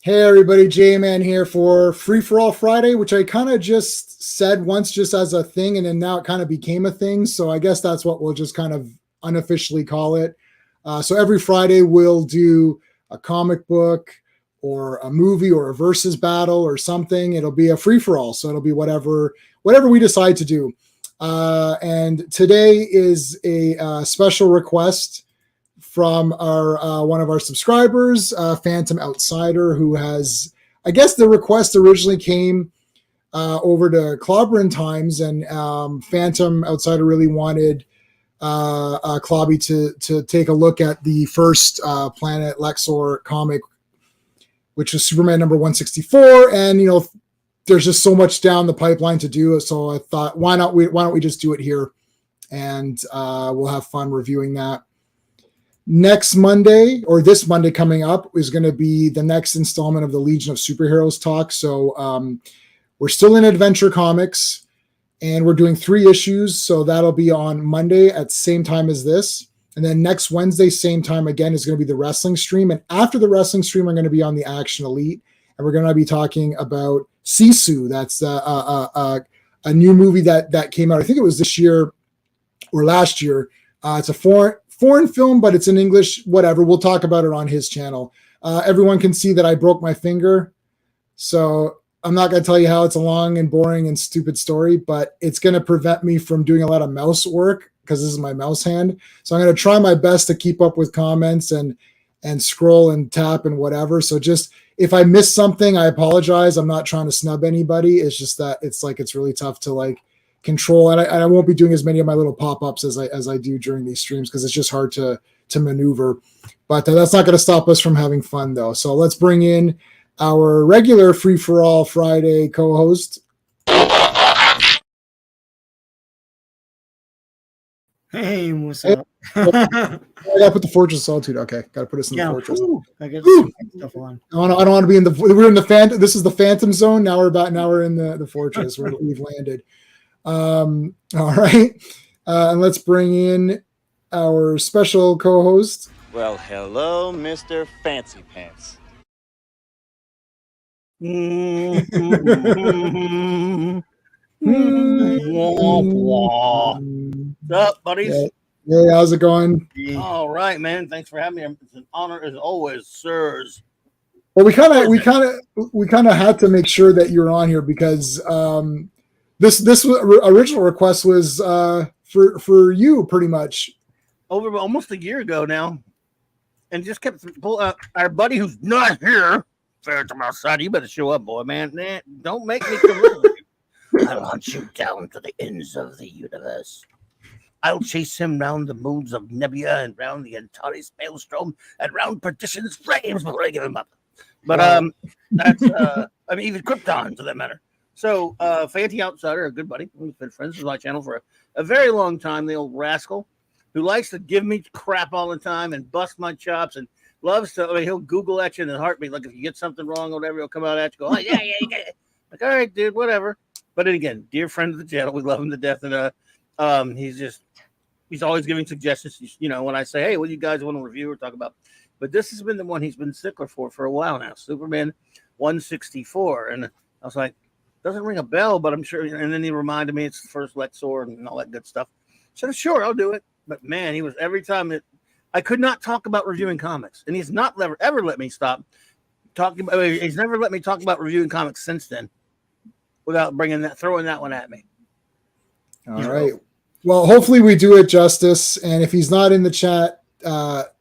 Hey everybody, J-Man here for Free For All Friday, which I kind of just said once just as a thing, and then now it kind of became a thing. So I guess that's what we'll just kind of unofficially call it. So every Friday we'll do a comic book or a movie or a versus battle or something. It'll be a free for all, so it'll be whatever we decide to do. And today is a special request from our one of our subscribers, Phantom Outsider, who has, I guess the request originally came over to Clobberin times, and Phantom Outsider really wanted Clobby to take a look at the first Planet Lexor comic, which was Superman number 164, and there's just so much down the pipeline to do, so I thought why don't we just do it here, and we'll have fun reviewing that. Next Monday, or this Monday coming up, is going to be the next installment of the Legion of Superheroes talk. So we're still in Adventure Comics, and we're doing 3 issues. So that'll be on Monday at the same time as this. And then next Wednesday, same time again, is going to be the wrestling stream. And after the wrestling stream, we're going to be on the Action Elite. And we're going to be talking about Sisu. That's a new movie that came out. I think it was this year or last year. It's a foreign film, but it's in English, whatever. We'll talk about it on his channel. Everyone can see that I broke my finger. So I'm not going to tell you how it's a long and boring and stupid story, but it's going to prevent me from doing a lot of mouse work because this is my mouse hand. So I'm going to try my best to keep up with comments and scroll and tap and whatever. So just if I miss something, I apologize. I'm not trying to snub anybody. It's just that it's really tough to control, and I won't be doing as many of my little pop-ups as I do during these streams because it's just hard to maneuver. But that's not going to stop us from having fun, though. So let's bring in our regular Free For All Friday co-host. Hey, what's up? I gotta put the Fortress of Solitude. Okay, gotta put us in the Fortress. I got some stuff on. I don't want to be in the. We're in the Phantom. This is the Phantom Zone. Now we're in the Fortress where we've landed. All right, and let's bring in our special co-host. Well, hello, Mr. Fancy Pants. What's up, buddies? Hey, how's it going? All right, man. Thanks for having me. It's an honor as always, sirs. Well, we kind of had to make sure that you're on here because this original request was for you pretty much over almost a year ago now, and just kept our buddy who's not here. Phantom Outsider, you better show up, boy, man. Don't make me come with you. I want you down to the ends of the universe. I'll chase him round the moons of Nebula and round the Antares maelstrom and round perdition's flames before I give him up. But that's even Krypton for that matter. So Phantom Outsider, a good buddy, we've been friends with my channel for a very long time. The old rascal who likes to give me crap all the time and bust my chops and loves to. He'll Google at you in a heartbeat. Like if you get something wrong or whatever, he'll come out at you. Go, oh, yeah, you get it. Like, all right, dude, whatever. But then again, dear friend of the channel, we love him to death, and he's always giving suggestions. When I say, hey, what do you guys want to review or talk about? But this has been the one he's been stickler for a while now, Superman 164, and I was like, doesn't ring a bell, but I'm sure. And then he reminded me it's the first Lexor and all that good stuff. So sure, I'll do it. But man, he was every time I could not talk about reviewing comics, and he's not ever let me stop talking about. He's never let me talk about reviewing comics since then, without throwing that one at me. All right. Well, hopefully we do it justice, and if he's not in the chat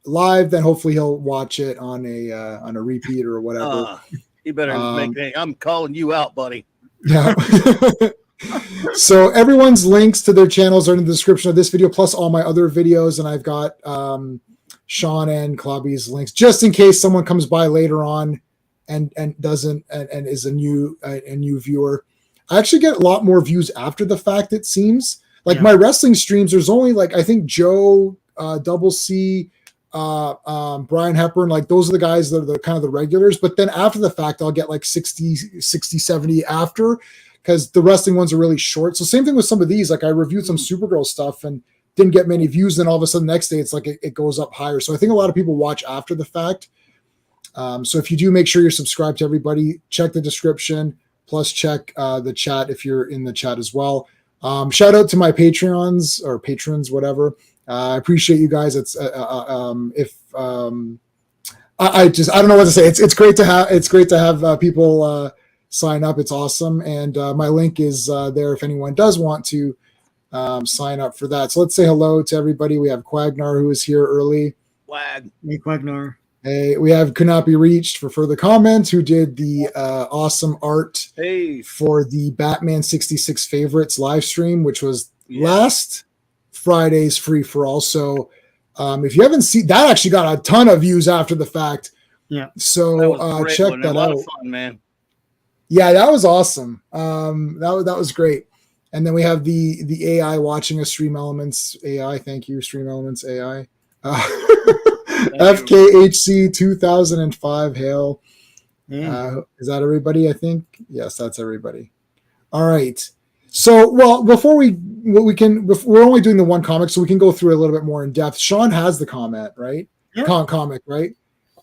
live, then hopefully he'll watch it on a repeat or whatever. You better I'm calling you out, buddy. Yeah. So everyone's links to their channels are in the description of this video, plus all my other videos, and I've got Sean and Clobby's links just in case someone comes by later on and doesn't and is a new viewer. I actually get a lot more views after the fact, it seems. My wrestling streams, there's only I think Joe, Double C, Brian Hepburn, those are the guys that are the kind of the regulars. But then after the fact, I'll get 60, 70 after, because the wrestling ones are really short. So same thing with some of these. I reviewed some Supergirl stuff and didn't get many views. Then all of a sudden the next day, it's it goes up higher. So I think a lot of people watch after the fact. So if you do, make sure you're subscribed to everybody. Check the description, plus check the chat if you're in the chat as well. Shout out to my Patreons or patrons, whatever. I appreciate you guys. It's I don't know what to say. It's great to have people sign up. It's awesome, and my link is there if anyone does want to sign up for that. So let's say hello to everybody. We have Quagnar, who is here early. Wag. Hey, Quagnar. Hey, we have Could Not Be Reached for further comments, who did the awesome art for the Batman 66 favorites live stream, which was last Friday's free for all. So if you haven't seen that, actually got a ton of views after the fact. Yeah. So check that out. Of fun, man. Yeah, that was awesome. That was great. And then we have the AI watching us, Stream Elements AI. Thank you, Stream Elements AI. FKHC 2005 hail. Is that everybody? I think yes, that's everybody. All right. So, well, before we're only doing the one comic, so we can go through a little bit more in depth. Sean has the comment, right? Yeah. Comic, right?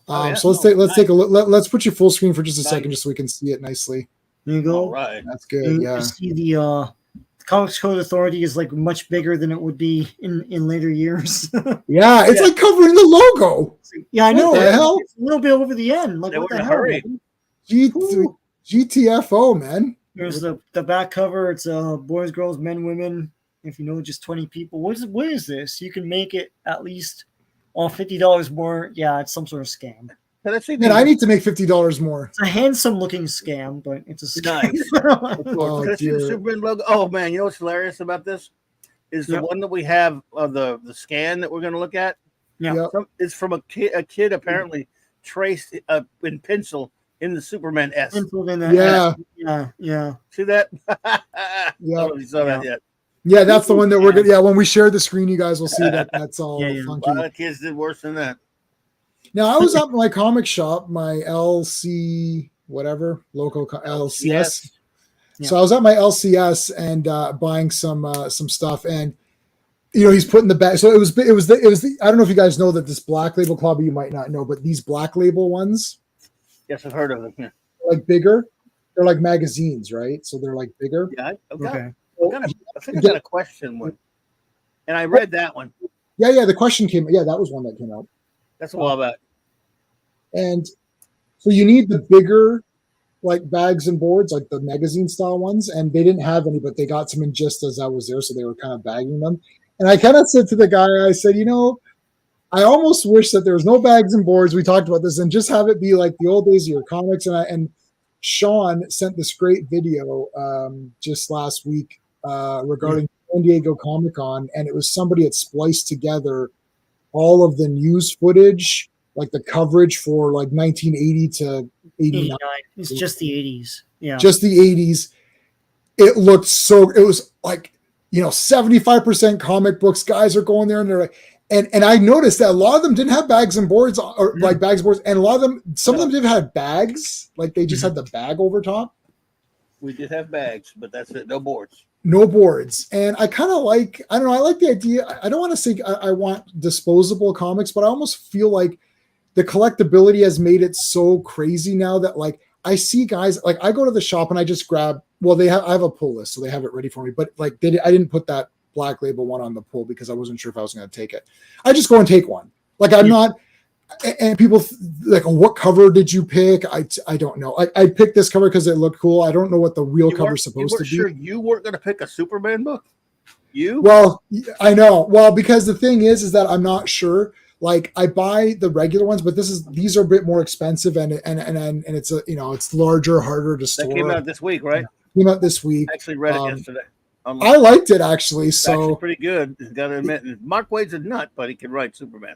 Yeah. So let's take a look. Let's put you full screen for just a second, just so we can see it nicely. There you go. All right. That's good. You see the Comics Code Authority is like much bigger than it would be in later years. Yeah, it's like covering the logo. Yeah, I know. What the hell? It's a little bit over the end. Like, They what were the in a hell? hurry. Man? GTFO, man. There's the back cover. It's boys, girls, men, women. If you know, just 20 people. What is this? You can make it at least $50 more. Yeah, it's some sort of scam. Man, I need to make $50 more. It's a handsome looking scam, but it's a scam. Nice. Oh, Can I see the dear. Superman logo? Oh man, you know what's hilarious about this is the one that we have the scan that we're going to look at. Yeah. Yep. It's from a kid apparently traced in pencil in the Superman S. Penciled in that. Yeah. See that? Yeah. I don't know if you saw that yet. Yeah, that's the one that we're good. Yeah, when we share the screen, you guys will see that that's all A funky. lot of kids did worse than that. Now, I was at my comic shop, my LC whatever local LCS. Yeah. So I was at my LCS and buying some stuff, and he's putting the bag. So it was the I don't know if you guys know that this Black Label Club, you might not know, but these Black Label ones, Yes, I've heard of them. Yeah. like bigger, they're like magazines, right? So they're like bigger. Yeah, Okay. I think I got a question one, and I read that one. Yeah. The question came. Yeah, that was one that came out. That's a while back. And so you need the bigger, like bags and boards, like the magazine style ones. And they didn't have any, but they got some in just as I was there, so they were kind of bagging them. And I kind of said to the guy, I said, I almost wish that there was no bags and boards. We talked about this, and just have it be like the old days of your comics. And Sean sent this great video just last week regarding San Diego Comic-Con, and it was somebody had spliced together all of the news footage, like the coverage for like 1980 to 89. It's just the 80s. Yeah. Just the 80s. It looked so, it was like, 75% comic books. Guys are going there and they're like, and I noticed that a lot of them didn't have bags and boards, or like bags and boards, and a lot of them, some of them did have bags, like they just had the bag over top. We did have bags, but that's it. No boards. No boards. And I kind of like, I don't know, I like the idea. I don't want to say I want disposable comics, but I almost feel like the collectability has made it so crazy now that like I see guys, like I go to the shop and I just grab, I have a pull list, so they have it ready for me, but like I didn't put that Black Label one on the pull because I wasn't sure if I was going to take it. I just go and take one. Like I'm not, and people like, what cover did you pick? I don't know. I picked this cover because it looked cool. I don't know what the real cover is supposed to be. Sure, you weren't going to pick a Superman book. You? Well, I know. Well, because the thing is that I'm not sure. Like I buy the regular ones, but these are a bit more expensive, and it's it's larger, harder to store. That came out this week, right? Came out this week. I actually read it yesterday. I liked it actually. It's so actually pretty good. Got to admit, Mark Waid's a nut, but he can write Superman.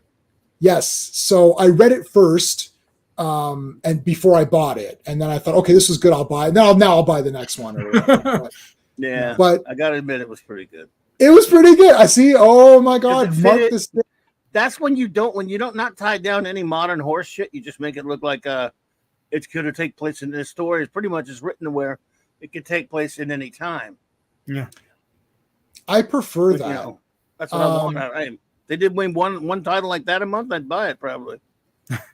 Yes. So I read it first, and before I bought it, and then I thought, okay, this was good. I'll buy it. Now I'll buy the next one. But I got to admit, it was pretty good. It was pretty good. I see. Oh my God, Mark this. That's when you're not tied down to any modern horse shit. You just make it look like it's going to take place in this story. It's pretty much is written to where it could take place in any time. Yeah, I prefer that. That's what I want. They did win one title like that a month. I'd buy it probably.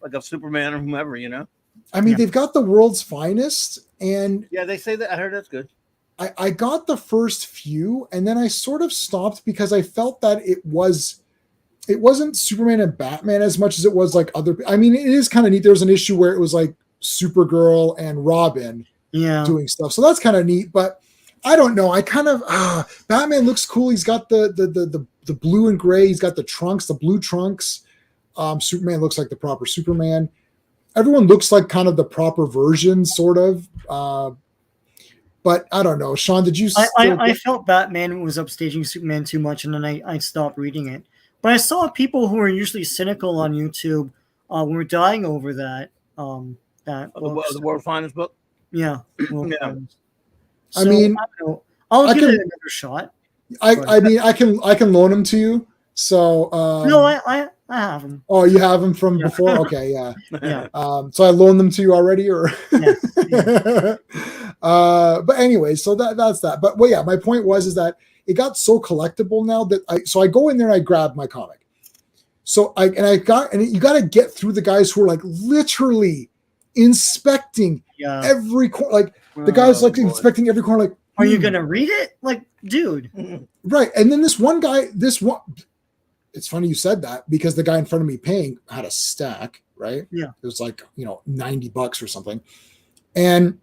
like a Superman or whomever, you know. I mean, Yeah. they've got the world's finest, and Yeah, they say that. I heard that's good. I got the first few, and then I sort of stopped because I felt that it wasn't Superman and Batman as much as it was like other. I mean, it is kind of neat. There was an issue where it was like Supergirl and Robin Yeah. doing stuff, so that's kind of neat. But I don't know. I kind of Batman looks cool. He's got the blue and gray. He's got the trunks, the blue trunks. Superman looks like the proper Superman. Everyone looks like kind of the proper version, sort of. But I don't know. Sean, did you? I felt Batman was upstaging Superman too much, and then I stopped reading it. But I saw people who are usually cynical on YouTube were dying over that. That The world's finest book. yeah. Yeah. So, I mean, I don't know. I'll I give can- it another shot. I mean, I can loan them to you. So No, I have them. oh, you have them from Yeah. before? Okay, yeah. Yeah. So I loaned them to you already, or Yes. but anyway, so that's that. But well, yeah, my point is that it got so collectible now that I go in there and I grab my comic. So you got to get through the guys who are like literally inspecting Yeah. every corner, like the guys like inspecting every corner, like Are you gonna read it? Like, dude. right. And then this one guy, it's funny you said that because the guy in front of me paying had a stack, right? Yeah. It was like, $90 or something. And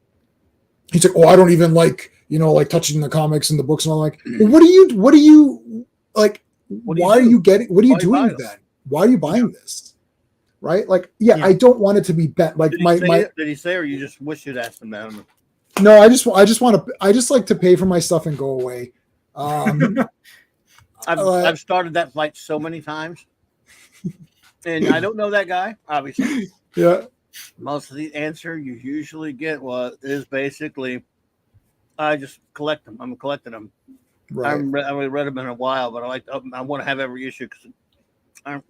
he's like, oh, I don't even like, like touching the comics and the books. And I'm like, well, what do you like? Why are you doing then? Why are you buying this? Right? Like, yeah, I don't want it to be bent. Like did he say, or you just wish you'd asked him that? no, I just like to pay for my stuff and go away. I've started that fight so many times, and I don't know that guy. Obviously, yeah. most of the answer you usually get is basically, I just collect them. I'm collecting them. Right. I haven't read them in a while, but I want to have every issue.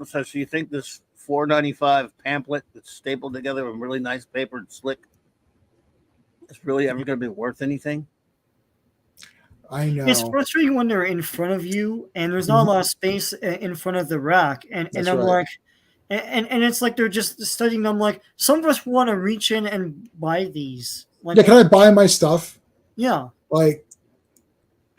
So you think this $4.95 pamphlet that's stapled together with really nice paper and slick is really ever going to be worth anything? I know. It's frustrating when they're in front of you and there's not a lot of space in front of the rack. And I'm right. like, and it's like they're just studying them. Like, some of us want to reach in and buy these. Like, Yeah, can I buy my stuff? Yeah. Like,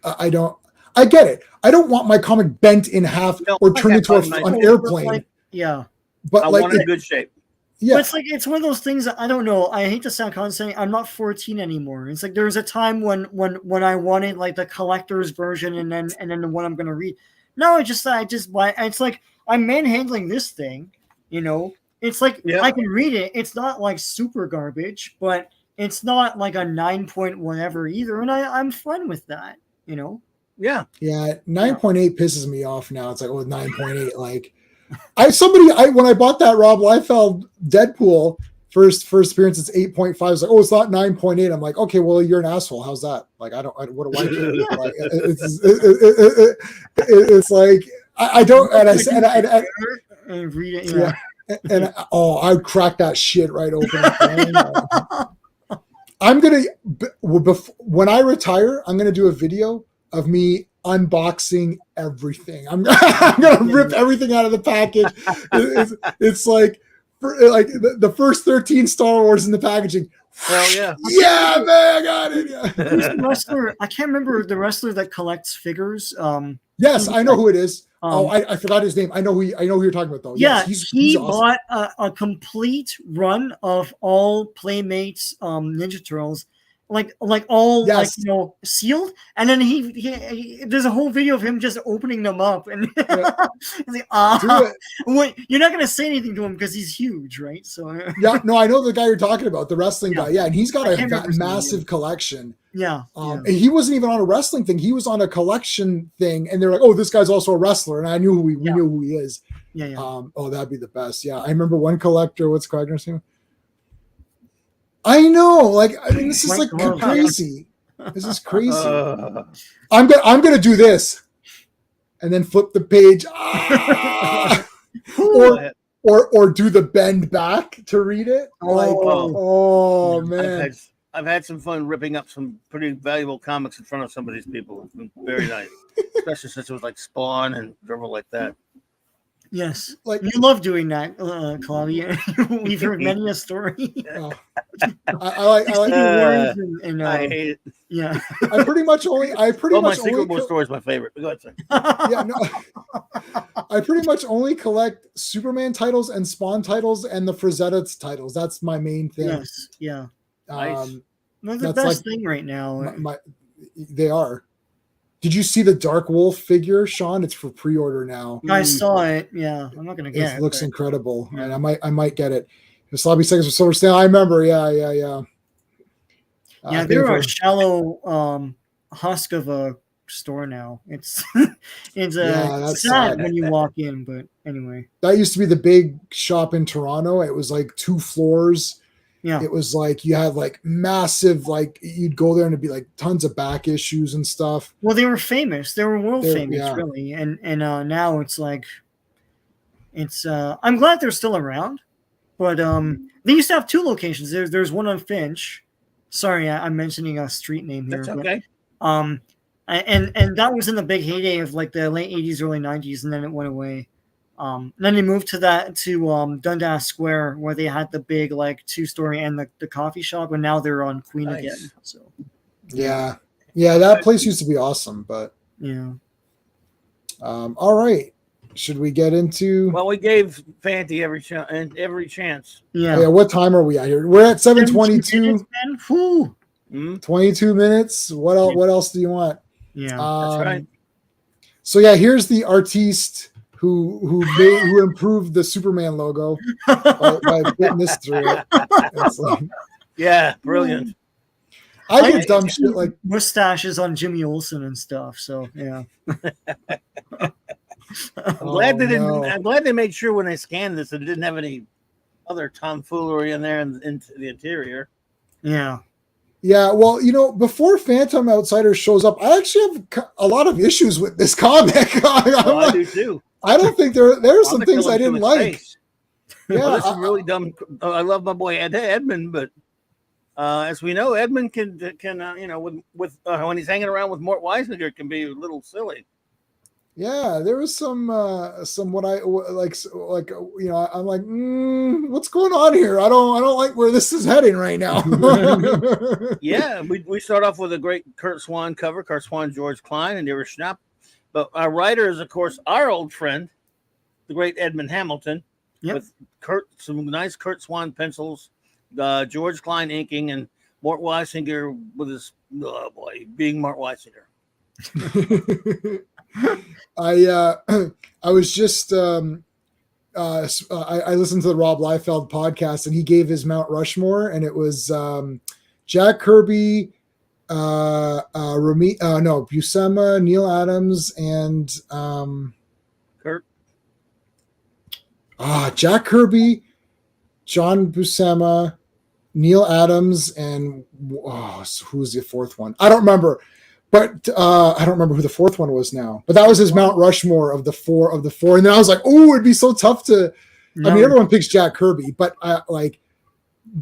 I don't. I get it. I don't want my comic bent in half or turned into an airplane. Like, yeah. But I want it in good shape. Yeah. But it's one of those things that I don't know. I hate to sound condescending. I'm not 14 anymore. It's like there was a time when I wanted like the collector's version and then the one I'm gonna read. No, I just buy. It's like I'm manhandling this thing. It's like I can read it. It's not like super garbage, but it's not like a 9 point whatever either, and I'm fine with that. Yeah. Yeah. 9.8 pisses me off now. It's like 9.8. Like. When I bought that Rob Liefeld Deadpool first appearance, it's 8.5. I was like, it's not 9.8. I'm like, okay, well, you're an asshole. How's that? Like, what do I care? Like, it's like I don't, and I said, and read it. Yeah. And I'd crack that shit right open. When I retire, I'm gonna do a video of me unboxing everything. I'm gonna rip everything out of the package. It's like the first 13 Star Wars in the packaging. Hell yeah! Yeah, man, I got it. Yeah. Who's the wrestler? I can't remember the wrestler that collects figures. Yes, I know who it is. I forgot his name. I know who you're talking about though. Yeah, yes, he awesome. bought a complete run of all Playmates Ninja Turtles. Like all sealed, and then he there's a whole video of him just opening them up, and he's like, you're not gonna say anything to him because he's huge, right? So yeah, no, I know the guy you're talking about, the wrestling guy. Yeah, and he's got a massive collection. Yeah, and he wasn't even on a wrestling thing; he was on a collection thing, and they're like, "Oh, this guy's also a wrestler," and I knew we knew who he is. Yeah. That'd be the best. Yeah, I remember one collector. What's Cragner's name? I know, like, I mean, this is like crazy. This is crazy. I'm gonna do this, and then flip the page, or do the bend back to read it. Man, I've had some fun ripping up some pretty valuable comics in front of some of these people. It's been very nice, especially since it was like Spawn and dribble like that. Yes, Like, you love doing that, Claudia. We've heard many a story. I like 60 words and I hate it. yeah. I pretty much only My Secret War story is my favorite. Go ahead, sir. yeah, no. I pretty much only collect Superman titles and Spawn titles and the Frazetta titles. That's my main thing. Yes, yeah. Nice. They're the That's best like thing right now. they are. Did you see the Dark Wolf figure, Sean? It's for pre-order now. I saw it. Yeah, I'm not gonna get It it. looks but- incredible, Yeah. and I might get it. The Sloppy Seconds for Silver Snail. I remember. Yeah. Yeah, I they're paid a for- shallow husk of a store now. It's that's sad sad. when you walk in, but anyway. That used to be the big shop in Toronto. It was like 2 floors. Yeah. It was like you had like massive, like you'd go there and it'd be like tons of back issues and stuff. Well, they were famous. They were world famous, yeah. really. And now it's like I'm glad they're still around. But they used to have 2 locations. There's one on Finch. Sorry, I'm mentioning a street name here. That's okay. But, and that was in the big heyday of like the late 80s, early 90s, and then it went away. Then they moved to Dundas Square, where they had the big like 2-story and the coffee shop, and now they're on Queen again. So Yeah, that place used to be awesome, but yeah. All right, should we get into? Well, we gave Fanty every chance. Yeah. Yeah, what time are we at here? We're at 7:22. 22 minutes. What else? What else do you want? Yeah, that's right. So yeah, here's the artiste who improved the Superman logo by putting this through it. It's like, yeah, brilliant. I get dumb shit like mustaches on Jimmy Olsen and stuff. So yeah. I'm glad they made sure when they scanned this that it didn't have any other tomfoolery in there into the interior. Yeah. Yeah, well, before Phantom Outsider shows up, I actually have a lot of issues with this comic. I do too. I don't think there are some things I didn't like. Yeah, well, this is really dumb. I love my boy Edmund, but as we know, Edmund can with when he's hanging around with Mort Weisinger, can be a little silly. Yeah, there was some what I like. I'm like, what's going on here? I don't like where this is heading right now. Yeah, we start off with a great Kurt Swan cover, Kurt Swan, George Klein, and Ira Schnapp. But our writer is, of course, our old friend, the great Edmund Hamilton, with some nice Kurt Swan pencils, George Klein inking, and Mort Weisinger with his being Mort Weisinger. I was just I listened to the Rob Liefeld podcast, and he gave his Mount Rushmore, and it was Jack Kirby, Buscema, Neil Adams, and Kurt. Jack Kirby, John Buscema, Neil Adams, and who's the 4th one? I don't remember. But I don't remember who the 4th one was now. But that was his Mount Rushmore of the four. And then I was like, oh, it'd be so tough to. No. I mean, everyone picks Jack Kirby, but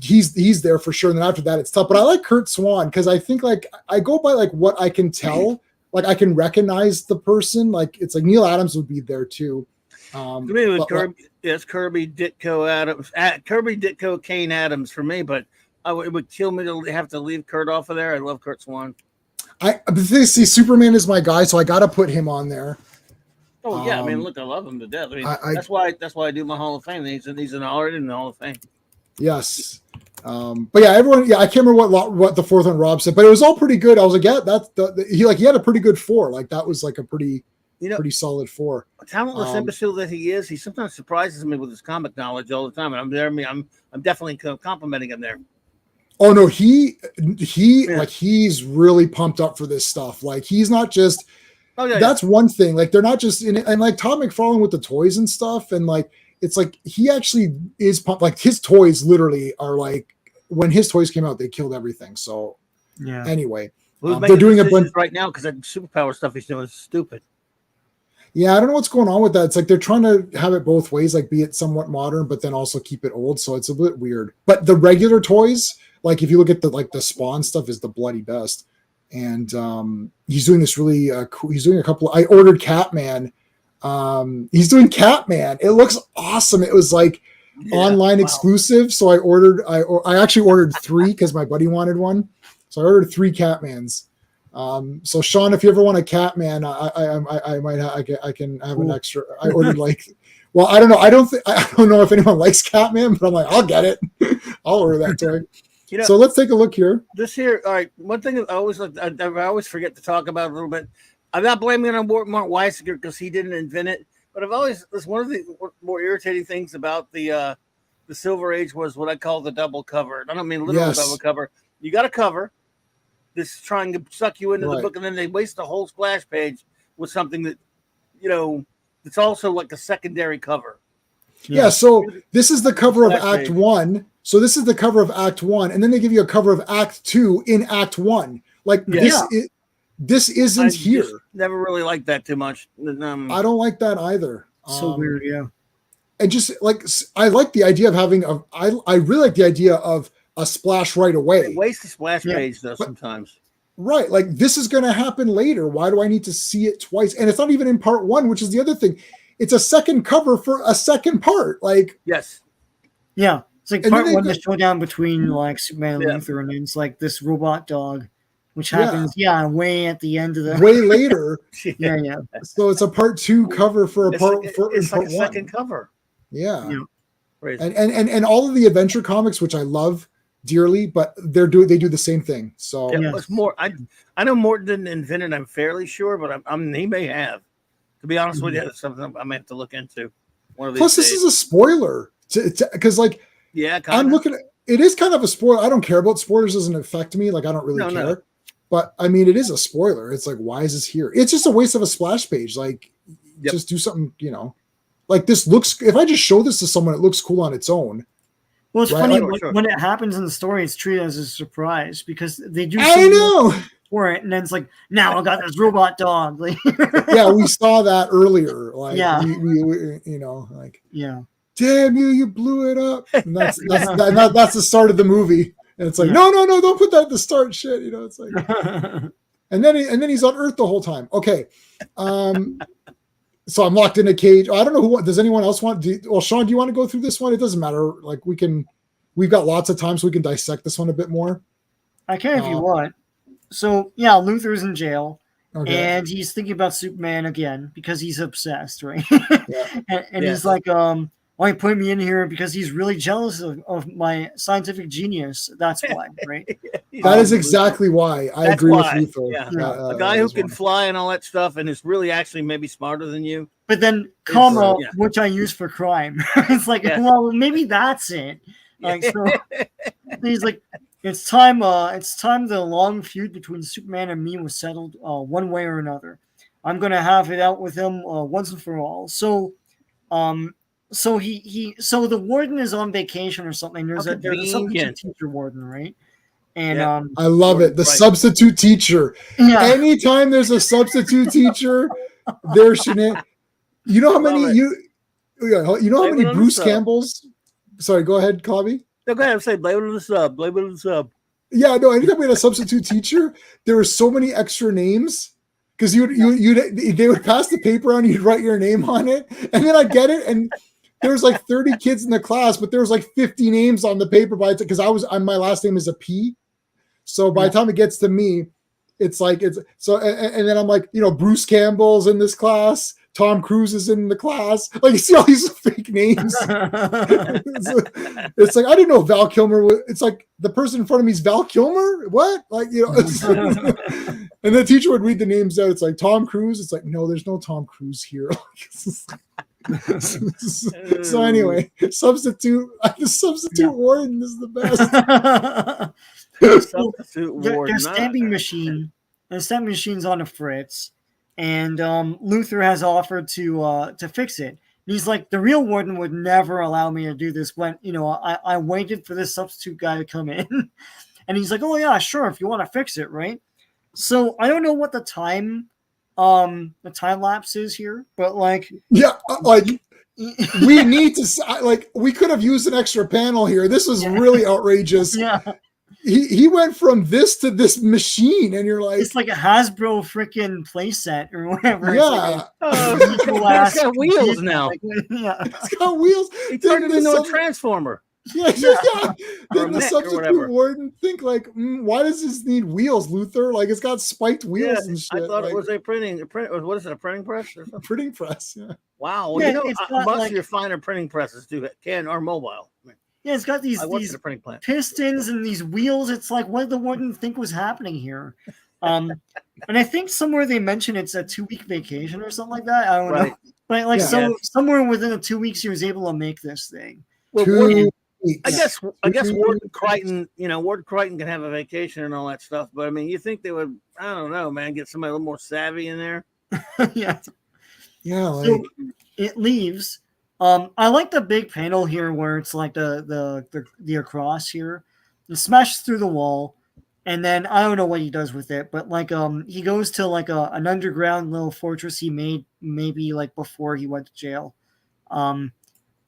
he's there for sure. And then after that, it's tough. But I like Kurt Swan because I think I go by what I can tell. Like I can recognize the person. Like it's like Neil Adams would be there too. For me, it was Kirby. Yes, Kirby, Ditko, Adams. Kirby, Ditko, Kane, Adams for me. But it would kill me to have to leave Kurt off of there. I love Kurt Swan. See, Superman is my guy, so I got to put him on there. Oh yeah, I mean, look, I love him to death. I mean, that's why I do my Hall of Fame. He's already in the Hall of Fame. Yes, but yeah, everyone. Yeah, I can't remember what the 4th one Rob said, but it was all pretty good. I was like, yeah, that's he had a pretty good 4. Like that was like a pretty solid 4. Talentless imbecile that he is, he sometimes surprises me with his comic knowledge all the time, and I'm definitely complimenting him there. Oh no, he's really pumped up for this stuff. Like he's not just. Oh yeah, that's one thing. Like they're not just in it, and like Todd McFarlane with the toys and stuff, and like it's like he actually is pumped. Like his toys literally are like when his toys came out, they killed everything. So yeah. Anyway, they're doing a bunch right now because that superpower stuff he's doing is stupid. Yeah, I don't know what's going on with that. It's like they're trying to have it both ways, like be it somewhat modern, but then also keep it old. So it's a bit weird. But the regular toys. Like if you look at the Spawn stuff is the bloody best, and he's doing this really cool. He's doing a couple. I ordered Catman He's doing Catman. It looks awesome. It was like online exclusive. So I actually ordered 3 because my buddy wanted one. So I ordered 3 Catmans. So Sean, if you ever want a Catman, I can have an extra. I ordered well, I don't know. I don't know if anyone likes Catman, but I'm like, I'll get it. I'll order that toy. So let's take a look here. This here, all right. One thing I always forget to talk about a little bit. I'm not blaming it on Mark Weisinger because he didn't invent it, but it's one of the more irritating things about the Silver Age was what I call the double cover. I don't mean literal double cover. You got a cover that's trying to suck you into the book, and then they waste the whole splash page with something that, it's also like a secondary cover. Yeah, so this is the cover of Act 1. So this is the cover of Act 1, and then they give you a cover of Act 2 in Act 1. Like this isn't here. Never really liked that too much. I don't like that either. So weird, yeah. And just like I like the idea of having I really like the idea of a splash right away. They waste the splash page though sometimes. Right, like this is going to happen later. Why do I need to see it twice? And it's not even in part 1, which is the other thing. It's a second cover for a second part. Like yes, yeah. It's like part 1, the showdown between like Superman and Luthor, and it's like this robot dog, which happens way at the end of the way later. yeah. So it's a part 2 cover for a part. It's like a 1. second cover. Yeah. And all of the adventure comics, which I love dearly, but they do the same thing. So it's more. I know Morton didn't invent it. I'm fairly sure, but he may have. To be honest with you, that's something I may have to look into. One of these Plus, this is a spoiler because I'm looking at it is kind of a spoiler. I don't care about spoilers; doesn't affect me. Like I don't really care. No. But I mean, it is a spoiler. It's like, why is this here? It's just a waste of a splash page. Like, just do something. Like this looks. If I just show this to someone, it looks cool on its own. Well, it's funny when it happens in the story. It's treated as a surprise because they do. I know. For it, and then it's like, now I got this robot dog. Like, yeah, we saw that earlier. Like, we damn you blew it up. And that's the start of the movie. And it's like, no, don't put that at the start. Shit, it's like, and then he's on Earth the whole time. Okay, so I'm locked in a cage. I don't know who. Does anyone else want? Sean, do you want to go through this one? It doesn't matter. Like we've got lots of time, so we can dissect this one a bit more. I can if you want. So, Luthor's in jail, and he's thinking about Superman again because he's obsessed, right? and he's like, why you put me in here? Because he's really jealous of my scientific genius. That's why, right? That is exactly why. I agree with Luthor. Yeah. A guy who can fly and all that stuff and is really actually maybe smarter than you. But then, which I use for crime. It's like, well, maybe that's it. Like, so he's like, It's time the long feud between Superman and me was settled one way or another. I'm gonna have it out with him once and for all. So the warden is on vacation or something. There's a substitute teacher warden, right? And I love it. The substitute teacher. Yeah. Anytime there's a substitute teacher, there shouldn't. You know how many how many Bruce Campbells? Sorry, go ahead, Clobby. No, go ahead and say blame it on the sub. Blame it on the sub. Yeah, no. Anytime we had a substitute teacher, there were so many extra names because they would pass the paper on, you'd write your name on it, and then I'd get it, and there was like 30 kids in the class, but there was like 50 names on the paper because my last name is a P, so by the time it gets to me, and then I'm like, Bruce Campbell's in this class. Tom Cruise is in the class. Like, you see all these fake names. It's like I didn't know Val Kilmer. It's like the person in front of me is Val Kilmer. What? Like, and the teacher would read the names out. It's like Tom Cruise. It's like, no, there's no Tom Cruise here. So anyway, the substitute warden is the best. Their stamping machine. The stamping machine's on a fritz. And Luthor has offered to fix it. And he's like, the real warden would never allow me to do this when, I waited for this substitute guy to come in. And he's like, oh, yeah, sure, if you want to fix it, right? So I don't know what the time lapse is here, but like... Yeah, like, we need to... Like, we could have used an extra panel here. This was really outrageous. Yeah. he went from this to this machine, and you're like, It's like a Hasbro freaking playset or whatever. yeah, It's got wheels now. Yeah. it's got wheels. He turned it Didn't into a some- transformer. Yeah. Or Didn't the mech or whatever. substitute warden think like, why does this need wheels, Luther? Like it's got spiked wheels and shit. I thought like, it was a printing. What is it? A printing press or something? printing press. Yeah. Wow. Well, Yeah, you know, it's got, most like- of your finer printing presses do can or mobile. Yeah, it's got these I worked at a printing plant. pistons and these wheels. It's like, what did the warden think was happening here? And I think somewhere they mentioned it's a 2-week vacation or something like that. I don't know. But like Yeah. somewhere within the 2 weeks, he was able to make this thing. Well, 2 Warden, weeks. I guess Warden Crichton, Warden Crichton can have a vacation and all that stuff. But I mean, you think they would? I don't know, man. Get somebody a little more savvy in there. Yeah. Yeah. Like, So it leaves. I like the big panel here where it's like the across here. It smashes through the wall, and then I don't know what he does with it, but like he goes to like an underground little fortress he made maybe like before he went to jail.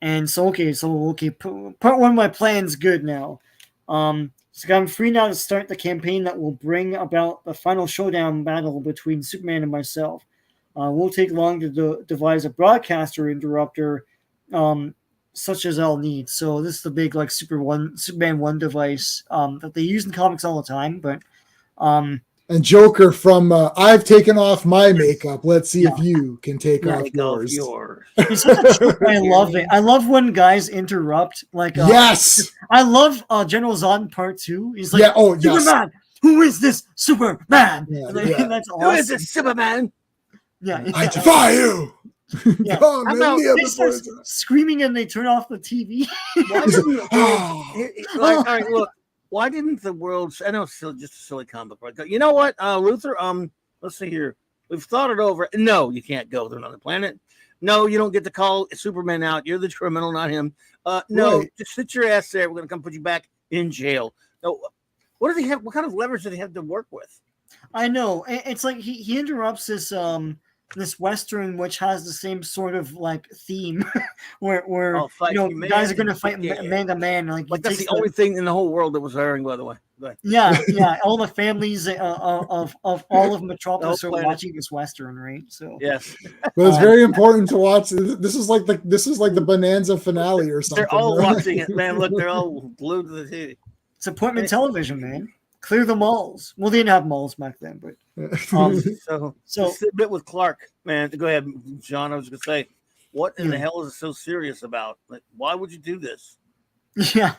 And so part one of my plan's good now. So I'm free now to start the campaign that will bring about the final showdown battle between Superman and myself. Won't take long to devise a broadcaster interrupter, such as I'll need. So this is the big like Superman 1 device that they use in comics all the time. But and Joker from I've taken off my makeup. Let's see if you can take off Take off yours. yours. it's such a trope. I love it. I love when guys interrupt. Like Yes. I love General Zod Part 2. He's like, Yeah. Oh, yes. Superman, who is this Superman? Yeah, Like, yeah. That's Who is awesome. this Superman? Yeah, I defy you. Yeah. Come I'm in out. the They other start person. screaming and they turn off the TV. Why He's didn't like, oh. all right, look. Why didn't the world? I know it's just a silly comic, right? You know what, Luther? Let's see here. We've thought it over. No, you can't go to another planet. No, you don't get to call Superman out. You're the criminal, not him. No, Right. just sit your ass there. We're gonna come put you back in jail. No, what does he have? What kind of leverage do they have to work with? I know. It's like he interrupts this Western, which has the same sort of like theme where Fight guys are man. going to fight Yeah. man to man. Like That's the only thing in the whole world that was airing, by the way. Go ahead. yeah. All the families of all of Metropolis The are whole planet. watching this Western, right? So Yes, But it's very important to watch. This is like the Bonanza finale or something. they're all right? watching it, man. Look, they're all glued to the TV. it's appointment television, man. Clear the malls. Well, they didn't have malls back then, but So so just a bit with Clark, man. Go ahead, John. I was gonna say, what in the Yeah. hell is it so serious about? Like, why would you do this? yeah.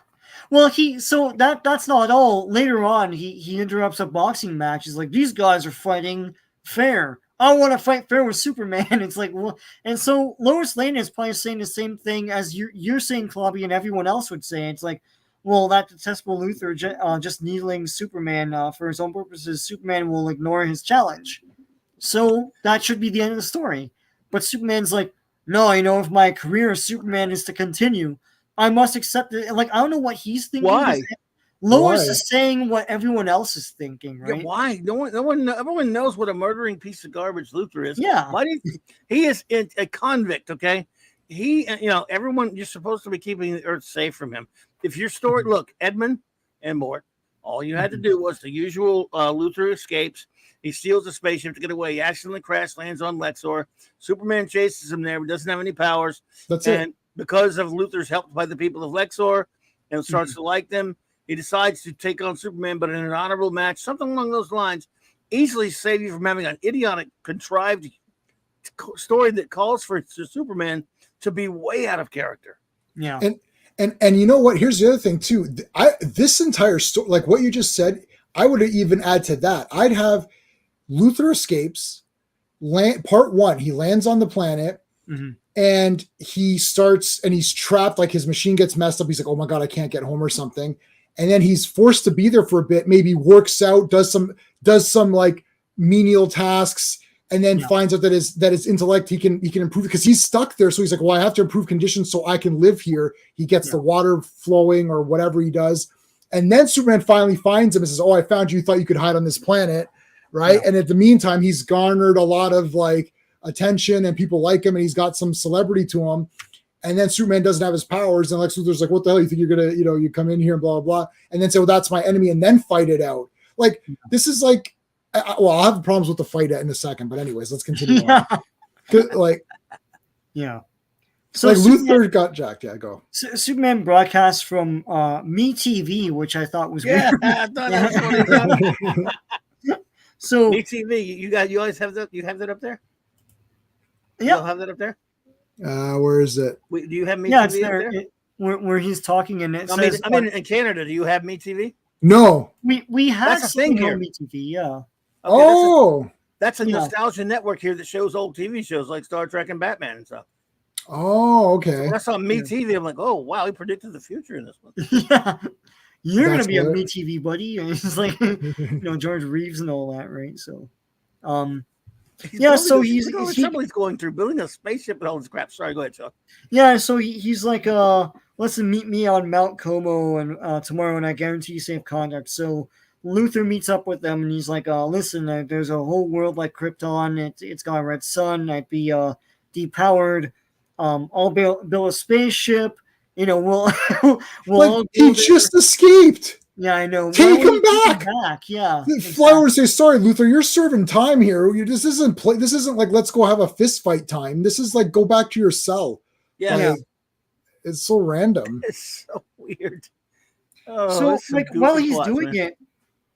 Well, that's not all. Later on, he interrupts a boxing match. He's like, these guys are fighting fair. I want to fight fair with Superman. It's like, well, and so Lois Lane is probably saying the same thing as you're saying, Clobby, and everyone else would say. It's like, well, that detestable Luthor just needling Superman for his own purposes. Superman will ignore his challenge. So that should be the end of the story. But Superman's like, no, if my career as Superman is to continue, I must accept it. Like, I don't know what he's thinking. Why? Lois Why? is saying what everyone else is thinking, Yeah, right? why? Everyone knows what a murdering piece of garbage Luthor is. Yeah. Why do you? He is a convict. Okay. He, everyone. You're supposed to be keeping the Earth safe from him. If your story, look, Edmund and Mort, all you had to do was the usual. Luthor escapes. He steals a spaceship to get away. He accidentally crash lands on Lexor. Superman chases him there, but doesn't have any powers. That's it. And because of Luthor's helped by the people of Lexor and starts to like them, he decides to take on Superman, but in an honorable match, something along those lines, easily save you from having an idiotic, contrived story that calls for Superman to be way out of character. Yeah. And you know what? Here's the other thing too. This entire story, like what you just said, I would even add to that. I'd have Luthor escapes, part 1. He lands on the planet. Mm-hmm. And he's trapped, like his machine gets messed up. He's like, oh my God, I can't get home or something. And then he's forced to be there for a bit, maybe works out, does some like menial tasks, and then finds out that his intellect, he can improve because he's stuck there. So he's like, well, I have to improve conditions so I can live here. He gets the water flowing or whatever he does. And then Superman finally finds him and says, oh, I found you, thought you could hide on this planet. Right. Yeah. And at the meantime, he's garnered a lot of like attention and people like him and he's got some celebrity to him. And then Superman doesn't have his powers, and Lex Luthor's like, "What the hell? You think you're gonna, you come in here and blah blah blah?" And then say, "Well, that's my enemy," and then fight it out. Like this is like, well, I'll have problems with the fight in a second, but anyways, let's continue. Yeah. On. Like, yeah. So like Luthor got jacked. Yeah, go. Superman broadcast from MeTV, which I thought was weird. I thought that was funny. So MeTV, you always have that. You have that up there. Yeah, you have that up there. Where is it? Do you have MeTV? Yeah, it's there. Where he's talking and it says. I mean, in Canada, do you have MeTV? No. We have that's a thing here. MeTV, yeah. Okay, that's a nostalgia network here that shows old TV shows like Star Trek and Batman and stuff. Oh, okay. So I saw MeTV. I'm like, oh wow, he predicted the future in this one. Yeah, you're gonna be a MeTV buddy, and it's like George Reeves and all that, right? So, so he's going through building a spaceship and all this crap. Sorry, go ahead, Chuck. Yeah, so he's like, listen, meet me on Mount Como and tomorrow, and I guarantee you safe conduct. So Luthor meets up with them, and he's like, listen, there's a whole world like Krypton. It's got a red sun. I'd be depowered. I'll build a spaceship. We'll he just escaped. Yeah, I know. Take him back. Yeah. Fly over and say, sorry, Luthor, you're serving time here. This isn't like let's go have a fist fight time. This is like go back to your cell. Yeah. It's so random. It's so weird. Oh, so like while he's plots, doing it,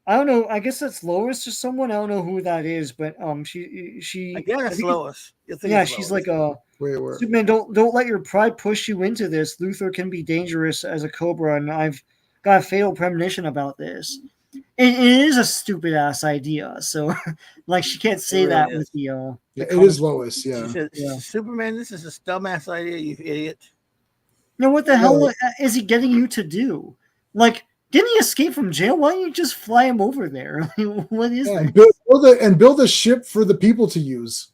I don't know. I guess that's Lois or someone. I don't know who that is, but she. I guess it's Lois. Yeah, she's like Superman. Don't let your pride push you into this. Luthor can be dangerous as a Cobra, and I've got a fatal premonition about this. It is a stupid ass idea. So, like, she can't say that with the. It is Lois. Yeah. Superman, this is a dumbass idea, you idiot. Now, what the hell is he getting you to do? Like, didn't he escape from jail? Why don't you just fly him over there? What is that? Build a ship for the people to use.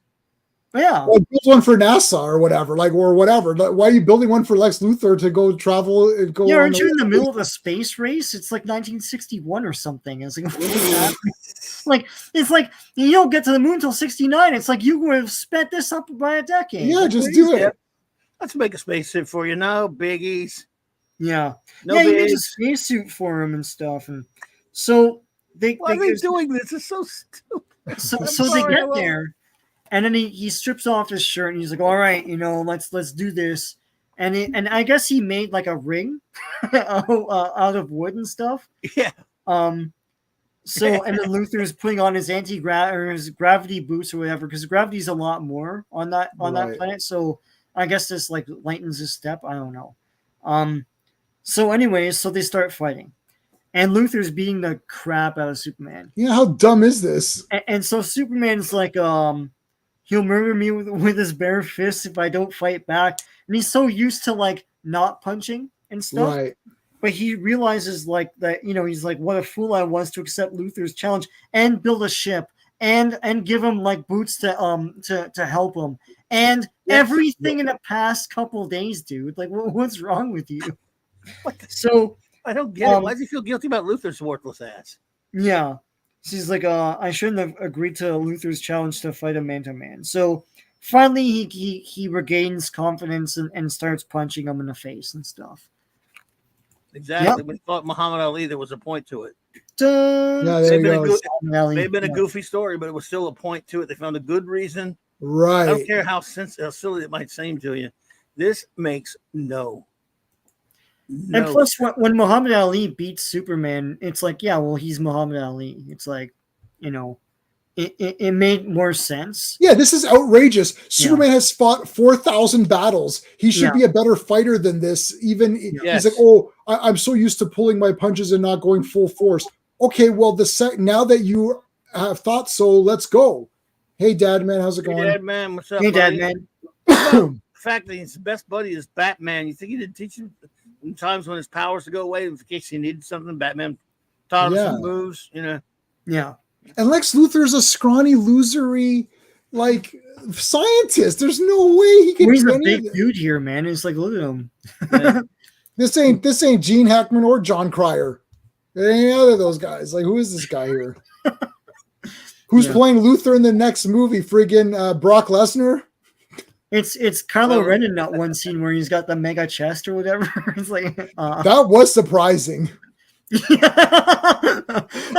Yeah. Like build one for NASA or whatever. Why are you building one for Lex Luthor to go travel and go? Yeah, aren't you in the middle of a space race? It's like 1961 or something. It's like, it's like you don't get to the moon until 69. It's like you would have sped this up by a decade. Yeah, just do it. Let's make a spaceship for you. No biggies. Yeah. No he makes a spacesuit for him and stuff. And so why are they doing this? It's so stupid. So they get there, and then he strips off his shirt and he's like, all right, let's do this. And I guess he made like a ring out of wood and stuff. Yeah. So and then Luthor's putting on his his gravity boots or whatever, because gravity's a lot more on that planet. So I guess this like lightens his step. I don't know. So anyways, so they start fighting. And Luthor's beating the crap out of Superman. Yeah, how dumb is this? And so Superman's like, he'll murder me with his bare fists if I don't fight back. And he's so used to like not punching and stuff. Right. But he realizes like that, he's like, what a fool I was to accept Luthor's challenge and build a ship and give him like boots to help him. And everything in the past couple days, dude. Like, what's wrong with you? So I don't get it. Why does he feel guilty about Luthor's worthless ass? Yeah. She's like, I shouldn't have agreed to Luthor's challenge to fight a man-to-man. So finally he regains confidence and starts punching him in the face and stuff. Exactly. Yep. When he fought Muhammad Ali, there was a point to it. Yeah, they've been a goofy story, but it was still a point to it. They found a good reason. Right. I don't care how silly it might seem to you. This makes no. And plus, when Muhammad Ali beats Superman, it's like, yeah, well, he's Muhammad Ali. It's like, it made more sense. Yeah, this is outrageous. Superman has fought 4,000 battles. He should be a better fighter than this. Even he's like, oh, I'm so used to pulling my punches and not going full force. Okay, well, now that you have thought so, let's go. Hey, Dad, man, how's it going? Hey, Dad, man, what's up? Hey, buddy? Dad, man. The fact that his best buddy is Batman. You think he didn't teach him in times when his powers to go away in case he needed something? Batman taught him some moves, Yeah. And Lex Luthor's a scrawny, losery, like scientist. There's no way he can. He's a big dude here, man. It's like, look at him. Yeah. This ain't Gene Hackman or John Cryer. It ain't either of those guys. Like, who is this guy here? Who's playing Luthor in the next movie? Friggin' Brock Lesnar. It's Kylo Ren in that one scene where he's got the mega chest or whatever. It's like That was surprising.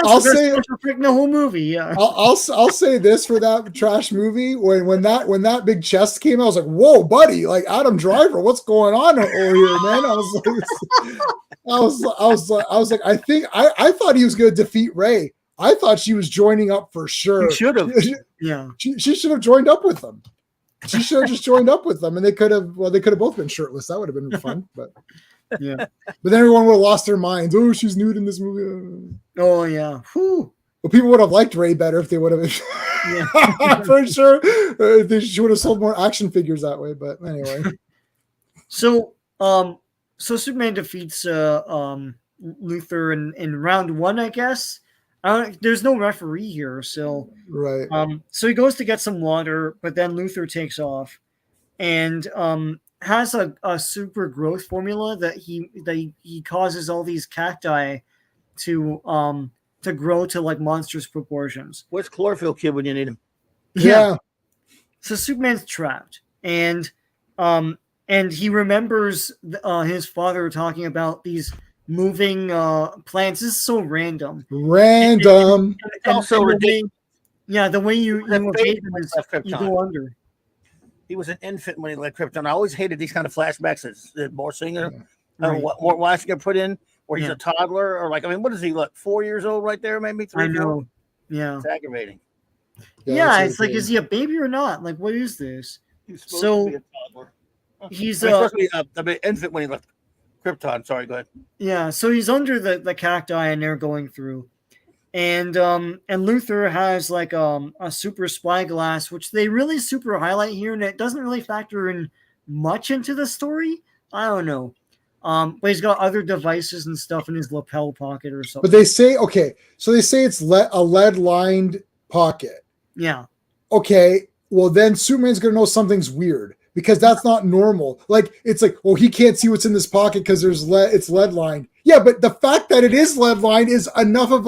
I'll say the whole movie. Yeah, I'll say this for that trash movie when that big chest came out, I was like, whoa, buddy, like Adam Driver, what's going on over here, man? I was like, I thought he was going to defeat Rey. I thought she was joining up for sure. She should have. Yeah, she should have joined up with them. She should have just joined up with them, and they could have both been shirtless. That would have been fun, but. Yeah, but then everyone would have lost their minds. Oh, she's nude in this movie. Oh yeah. Whew. Well, people would have liked Rey better if they would have. Yeah. For sure, she would have sold more action figures that way. But anyway. So Superman defeats Luther in round 1, I guess. There's no referee here, so right. So he goes to get some water, but then Luther takes off, and has a super growth formula that he causes all these cacti to grow to like monstrous proportions. Where's Chlorophyll Kid when you need him? Yeah. So Superman's trapped, and he remembers his father talking about these moving plants. This is so random. And also ridiculous. The way you evade them is you go under. He was an infant when he left Krypton. I always hated these kind of flashbacks that Morsinger, Weisinger put in, where he's a toddler, or like, I mean, what is he, like 4 years old right there, maybe 3? I know. Yeah. It's aggravating. Yeah, it's like, is he a baby or not? Like, what is this? He's supposed to be a toddler. He's supposed to be an infant when he left Krypton. Sorry, go ahead. Yeah, so he's under the cacti and they're going through. And Luther has like a super spyglass, which they really super highlight here, and it doesn't really factor in much into the story. I don't know. But he's got other devices and stuff in his lapel pocket or something. But they say it's a lead-lined pocket. Yeah. Okay, well then Superman's gonna know something's weird, because that's not normal. Like, it's like, well, he can't see what's in this pocket because it's lead-lined. Yeah, but the fact that it is lead-lined is enough of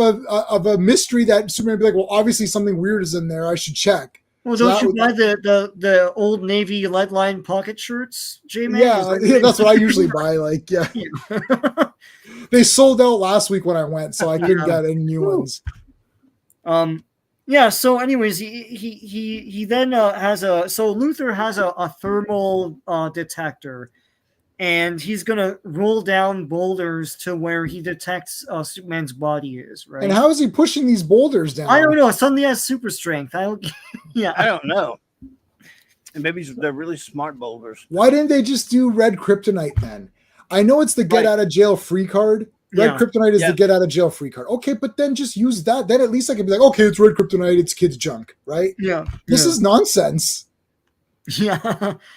a mystery that Superman would be like, well, obviously something weird is in there. I should check. Well, don't you buy the Old Navy lead-lined pocket shirts, J-Man? Yeah, that's what I usually buy. Like, yeah. They sold out last week when I went, so I couldn't get any new ones. Yeah. So, anyways, he then Luther has a thermal detector, and he's gonna roll down boulders to where he detects Superman's body is. Right. And how is he pushing these boulders down? I don't know. Suddenly he has super strength. I don't know. And maybe they're really smart boulders. Why didn't they just do red kryptonite then? I know it's the get out of jail free card. Red kryptonite is the get out of jail free card. Okay, but then just use that. Then at least I can be like, okay, it's red kryptonite. It's kids' junk, right? Yeah. This is nonsense. Yeah.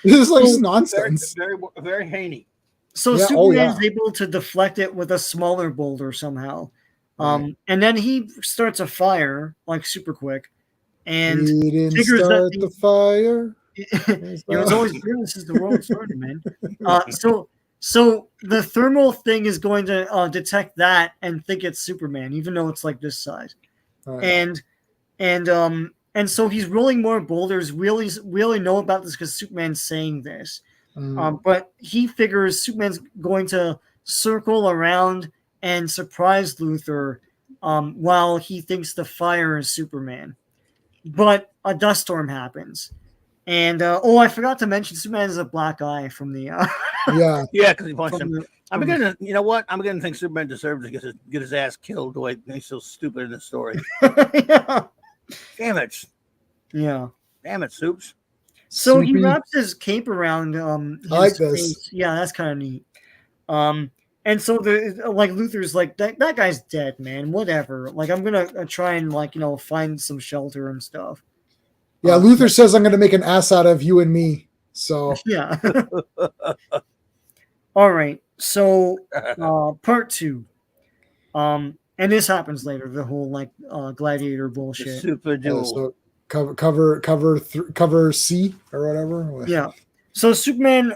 This is nonsense. Very, very haney. So Superman's able to deflect it with a smaller boulder somehow. And then he starts a fire like super quick. And he didn't start the fire. It was always this is the world started, man. So the thermal thing is going to detect that and think it's Superman, even though it's like this size. Right. And so he's rolling more boulders. We only know about this because Superman's saying this. But he figures Superman's going to circle around and surprise Luther while he thinks the fire is Superman. But a dust storm happens. And I forgot to mention Superman has a black eye from the because he punched him. I'm beginning to think Superman deserves to get his ass killed the way he's so stupid in this story. Yeah. Damn it. Yeah. Damn it, Soups. So he wraps his cape around his I like face. this. Yeah, that's kind of neat. And so Luther's like, that guy's dead, man. Whatever. Like, I'm gonna try and find some shelter and stuff. Yeah, Luther says I'm gonna make an ass out of you and me. So yeah. All right. So part 2. And this happens later, the whole gladiator bullshit. Super duel. So cover C or whatever. Yeah. So Superman,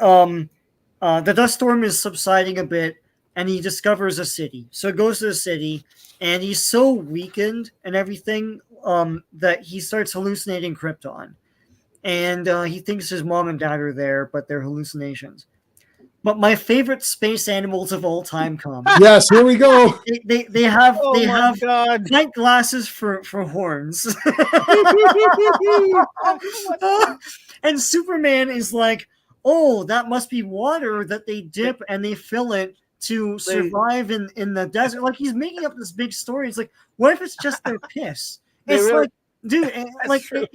the dust storm is subsiding a bit, and he discovers a city. So he goes to the city, and he's so weakened and everything that he starts hallucinating Krypton. and he thinks his mom and dad are there, but they're hallucinations. But my favorite space animals of all time come. Yes, here we go. They have Oh they my have God. pint glasses for horns. And Superman is like, oh, that must be water that they dip and they fill it to survive in the desert. Like he's making up this big story. It's like, what if it's just their piss? It's really- like, dude, like true.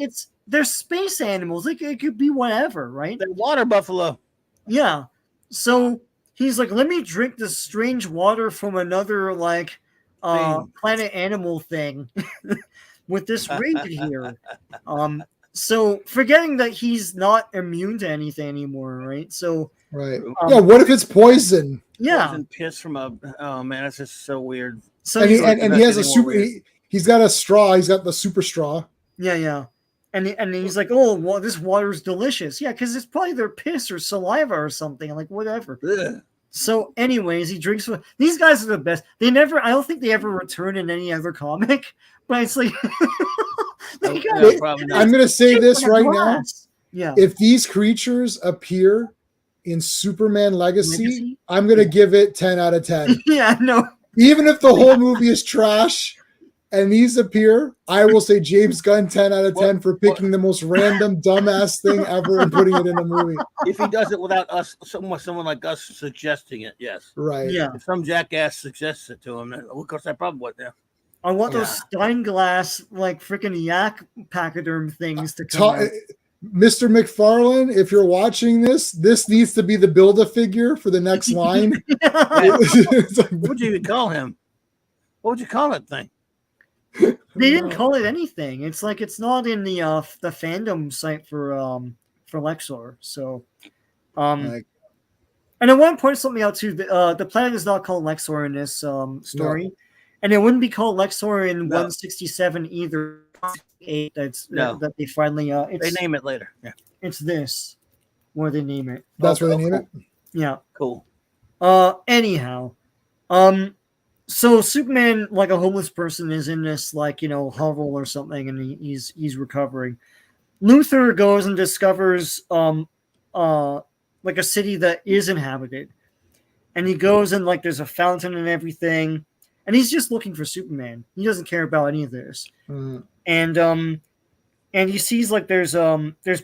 they're space animals. Like it could be whatever, right? They're water buffalo. Yeah. So he's like, let me drink this strange water from another like Thing. planet animal thing with this reindeer here. So forgetting that he's not immune to anything anymore, right? So Right. Yeah. What if it's poison? yeah. Poison piss from a. Oh man, that's just so weird. So And he's he has a Nothing super. more He's got a straw. He's got the super straw. yeah. And he's like, oh, well, this water's delicious. Yeah, because it's probably their piss or saliva or something, like whatever. Ugh. So, anyways, he drinks. These guys are the best. They never. I don't think they ever return in any other comic. But it's like, they got- Yeah, probably not. I'm gonna say this in a right now. glass. Yeah. If these creatures appear in Superman Legacy, Legacy? I'm gonna give it 10 out of 10. Yeah. No. Even if the whole movie is trash and these appear, I will say James Gunn 10 out of 10 for picking the most random dumbass thing ever and putting it in a movie. If he does it without us, someone like us suggesting it, yes. Right. Yeah. If some jackass suggests it to him, then of course I probably would. Yeah. I want those Yeah. Stein glass like freaking yak pachyderm things to come. out. Mr. McFarlane, if you're watching this needs to be the Build-A-Figure for the next line. It's like, What would you even call him? What would you call that thing? They didn't call it anything. It's like it's not in the fandom site for Lexor. So, like, and I want to point something out too. The planet is not called Lexor in this story, and it wouldn't be called Lexor in 167 either. 8 that they finally They name it later. Yeah. It's this where they name it. that's where they name it. Yeah. Cool. Anyhow, so Superman, like a homeless person, is in this like hovel or something, and he's recovering. Luthor goes and discovers like a city that is inhabited, and he goes and like there's a fountain and everything, and he's just looking for Superman. He doesn't care about any of this, and he sees like there's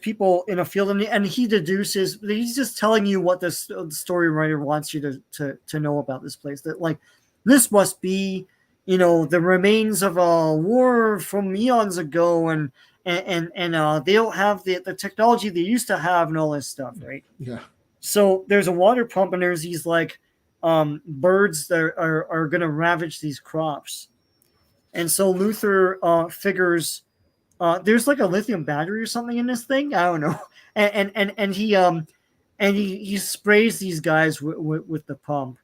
people in a field, and he deduces he's just telling you what the story writer wants you to know about this place, that like this must be the remains of a war from eons ago, and they don't have the technology they used to have and all this stuff, right? Yeah. So there's a water pump, and there's these like birds that are going to ravage these crops, and so Luthor figures there's like a lithium battery or something in this thing. I don't know, and he sprays these guys with the pump,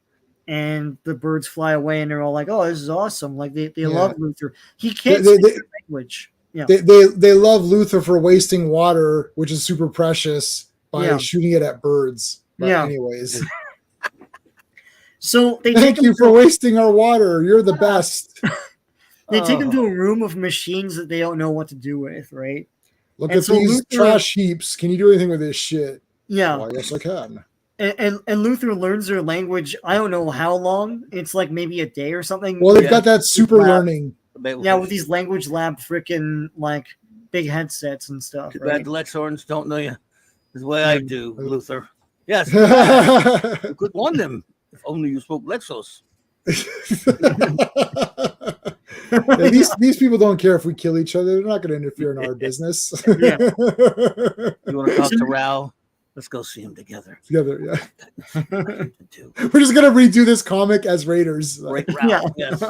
and the birds fly away, and they're all like, "Oh, this is awesome!" Like they love Luthor. He can't speak their language. Yeah, they love Luthor for wasting water, which is super precious, by shooting it at birds. But anyways, so they thank you for wasting our water. You're the best. They take him to a room of machines that they don't know what to do with, right? Look at these trash heaps. Can you do anything with this shit? Yeah. Well, I guess I can. And Luthor learns their language. I don't know how long. It's like maybe a day or something. Well, they've got that super learning. Yeah, with these language lab freaking like big headsets and stuff. Too right? bad the Lexorns don't know you the way I do, Luthor. Yes. You could warn them if only you spoke Lexos. Yeah, these people don't care if we kill each other. They're not going to interfere in our business. You want to talk to Rao? Let's go see him together. Yeah. We're just going to redo this comic as Raiders. Right, Rao. Yes.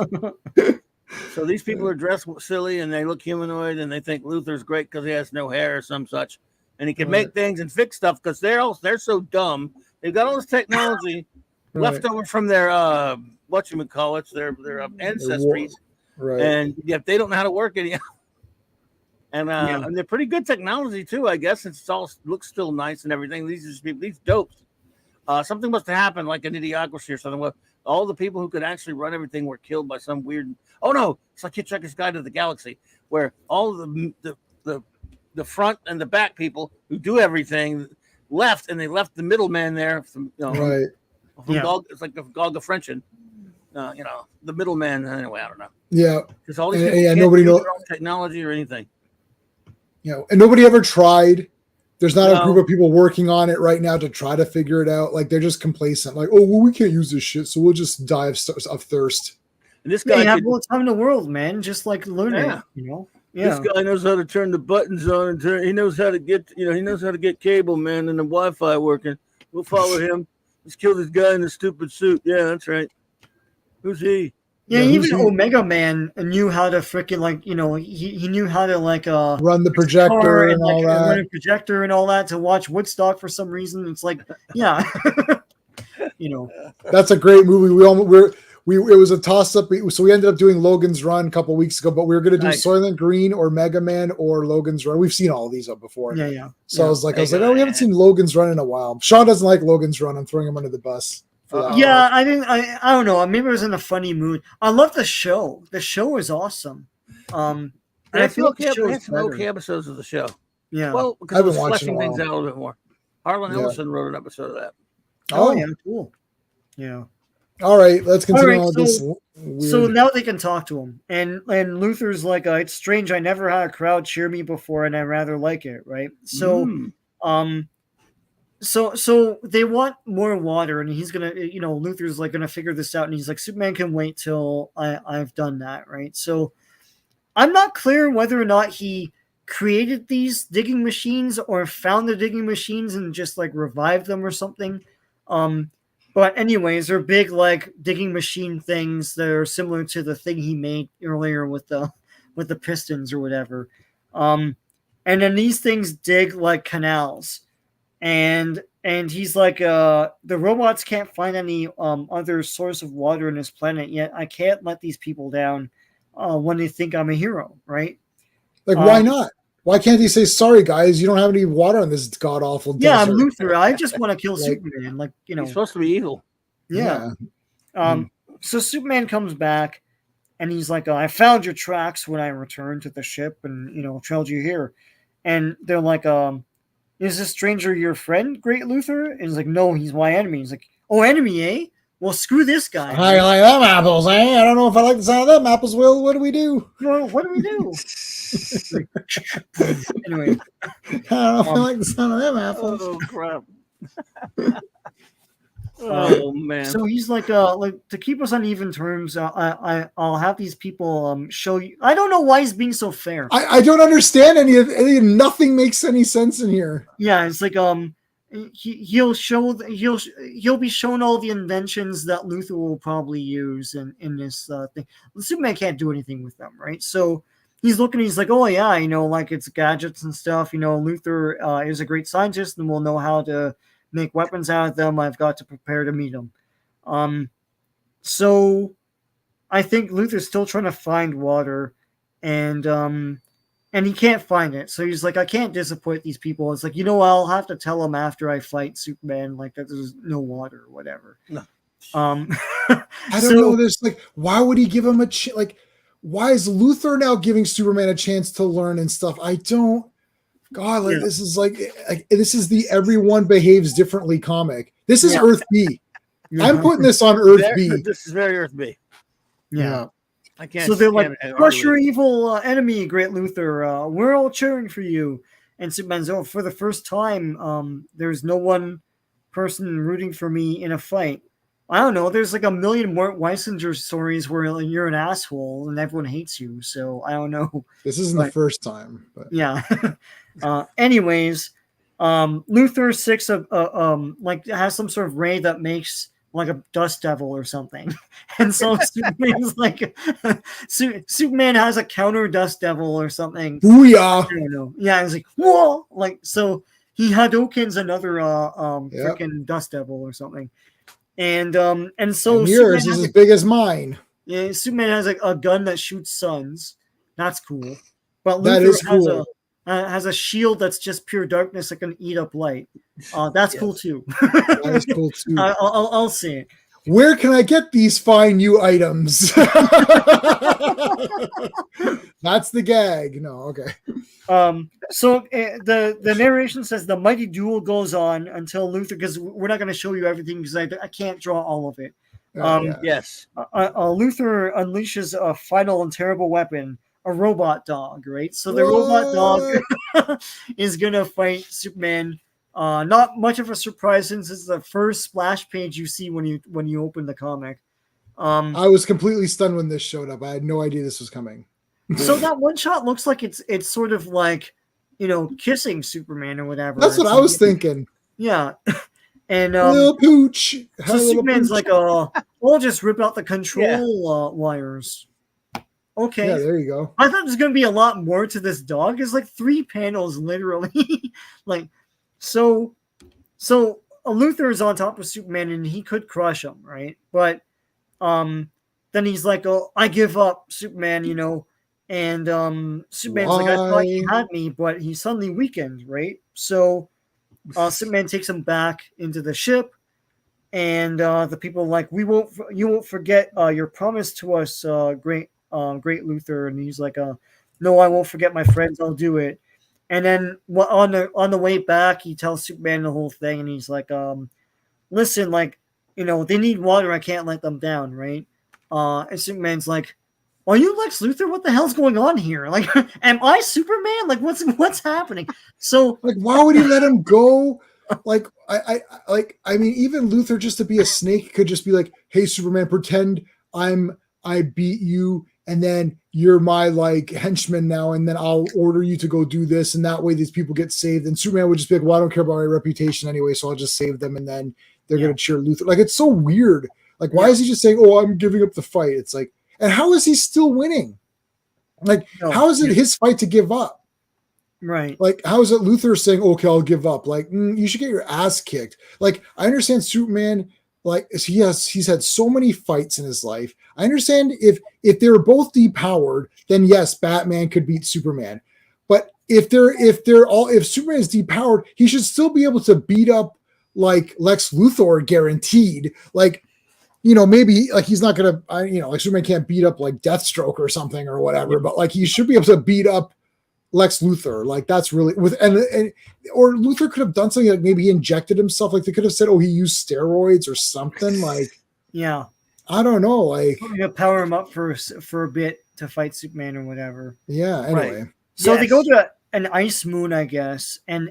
So these people are dressed silly and they look humanoid and they think Luthor's great because he has no hair or some such, and he can make things and fix stuff because they're so dumb. They've got all this technology left over from their their ancestries. Right. And yet they don't know how to work it. And they're pretty good technology too, I guess. It's all looks still nice and everything. These people, these dopes. Something must have happened, like an idiocracy or something. Where all the people who could actually run everything were killed by some weird. Oh no, it's like Hitchhiker's Guide to the Galaxy, where all the the front and the back people who do everything left, and they left the middleman there. From, Right. It's like the Golga Frenchin. The middleman. Anyway, I don't know. Yeah. Because all these people can't nobody use knows their own technology or anything. And nobody ever tried. There's not a No. group of people working on it right now to try to figure it out. Like they're just complacent. Like, oh well, we can't use this shit, so we'll just die of thirst. And this guy you have all the time in the world, man. Just like learn it, This guy knows how to turn the buttons on and turn. He knows how to get, he knows how to get cable, man, and the Wi-Fi working. We'll follow him. Let's kill this guy in the stupid suit. Yeah, that's right. Who's he? Yeah, even Omega Man knew how to freaking he knew how to run the projector and all that. Run a projector and all that to watch Woodstock for some reason. It's like, yeah, That's a great movie. It was a toss up. So we ended up doing Logan's Run a couple weeks ago, but we were going to do Soylent Green or Mega Man or Logan's Run. We've seen all of these up before. Yeah. So I was like, oh, we haven't seen Logan's Run in a while. Sean doesn't like Logan's Run. I'm throwing him under the bus. Yeah, I don't know. Maybe I was in a funny mood. I love the show. The show is awesome. And I feel like we had some okay episodes of the show. Yeah. Well, because I was fleshing things out a little bit more. Harlan Ellison wrote an episode of that. Oh, yeah, cool. Yeah. All right, let's continue on this. So now they can talk to him, and Luther's like, it's strange. I never had a crowd cheer me before, and I rather like it, right? So, So they want more water, and he's gonna, Luther's like gonna figure this out, and he's like, Superman can wait till I've done that, right? So I'm not clear whether or not he created these digging machines or found the digging machines and just like revived them or something. But anyways, they're big like digging machine things that are similar to the thing he made earlier with the pistons or whatever. And then these things dig like canals. And he's like, the robots can't find any other source of water in this planet yet. I can't let these people down when they think I'm a hero, right? Like, why not? Why can't he say, sorry, guys, you don't have any water on this god-awful desert? Yeah, I'm Luther. I just want to kill Superman. Like, He's supposed to be evil. Yeah. So Superman comes back, and he's like, I found your tracks when I returned to the ship and, trailed you here. And they're like, is this stranger your friend, Great Luther? And he's like, no, he's my enemy. He's like, oh, enemy, eh? Well, screw this guy. I like them apples, eh? I don't know if I like the sound of them apples, Will. What do we do? Well, what do we do? Anyway. I don't know if I like the sound of them apples. Oh, crap. Oh, man. So he's like to keep us on even terms, I'll have these people show you. I don't know why he's being so fair. I don't understand nothing makes any sense in here. Yeah, it's like he'll be shown all the inventions that Luther will probably use in this thing. Superman can't do anything with them, right? So he's looking, he's like, oh yeah, like it's gadgets and stuff. Luther is a great scientist and will know how to make weapons out of them. I've got to prepare to meet him. So I think Luther's still trying to find water, and he can't find it. So he's like, I can't disappoint these people. It's like, I'll have to tell them after I fight Superman, like that there's no water or whatever. No. I don't know. There's like, why would he give him why is Luther now giving Superman a chance to learn and stuff? This is this is the everyone behaves differently comic. This is Earth B. I'm putting this on Earth B. This is very Earth B. Yeah. I can't. So they're like, crush your evil enemy, Great Luther. We're all cheering for you. And Superman's, for the first time, there's no one person rooting for me in a fight. I don't know. There's like a million Mort Weisinger stories where you're an asshole and everyone hates you. So I don't know. This isn't the first time. But. Yeah. Anyways, Luther 6 has some sort of ray that makes like a dust devil or something. And so Superman's like Superman has a counter dust devil or something. Booyah! I don't know. Yeah, it's like, whoa! Like, so he Hadokens another freaking dust devil or something. And so yours is as big as mine. Yeah, Superman has a gun that shoots suns. That's cool. But Luther is cool. has a shield that's just pure darkness that can eat up light. That's cool too. That is cool too. I'll say it. Where can I get these fine new items? That's the gag. No, okay. So the narration says the mighty duel goes on until Luther, because we're not going to show you everything because I can't draw all of it. Yeah. Yes. Luther unleashes a final and terrible weapon, a robot dog, right? So the robot dog is going to fight Superman. Not much of a surprise since it's the first splash page you see when you open the comic. I was completely stunned when this showed up. I had no idea this was coming. So that one shot looks like it's sort of like, kissing Superman or whatever. That's what I was thinking. Yeah. And little pooch. so Superman's like, we'll just rip out the control wires. Okay. Yeah, there you go. I thought there's gonna be a lot more to this dog. It's like 3 panels, literally. So Luther is on top of Superman and he could crush him, right? But then he's like, "Oh, I give up, Superman," and Superman's like, "I thought he had me," but he suddenly weakened, right? So Superman takes him back into the ship, and the people are like, you won't forget your promise to us, great Luther. And he's like, no, I won't forget my friends. I'll do it. And then on the way back, he tells Superman the whole thing, and he's like, listen, they need water. I can't let them down, right? And Superman's like, are you Lex Luthor? What the hell's going on here? Like, am I Superman? Like, what's happening? So, why would he let him go? I mean, even Luthor, just to be a snake, could just be like, hey, Superman, pretend I beat you, and then you're my henchman now, and then I'll order you to go do this, and that way these people get saved. And Superman would just be like, well, I don't care about my reputation anyway, so I'll just save them, and then they're gonna cheer Luthor. It's so weird. Why is he just saying, oh, I'm giving up the fight? It's like, and how is he still winning? How is it his fight to give up? Right. How is it Luthor saying, okay, I'll give up? You should get your ass kicked. I understand Superman, he's had so many fights in his life. I understand if they were both depowered, then yes, Batman could beat Superman. But if Superman is depowered, he should still be able to beat up Lex Luthor, guaranteed. Maybe he's not gonna, Superman can't beat up Deathstroke or something or whatever, but he should be able to beat up Lex Luthor. That's really or Luthor could have done something maybe he injected himself. They could have said, oh, he used steroids or something. Yeah, I don't know. to power him up for a bit to fight Superman or whatever. Yeah. Anyway, right. So they go to an ice moon, I guess, and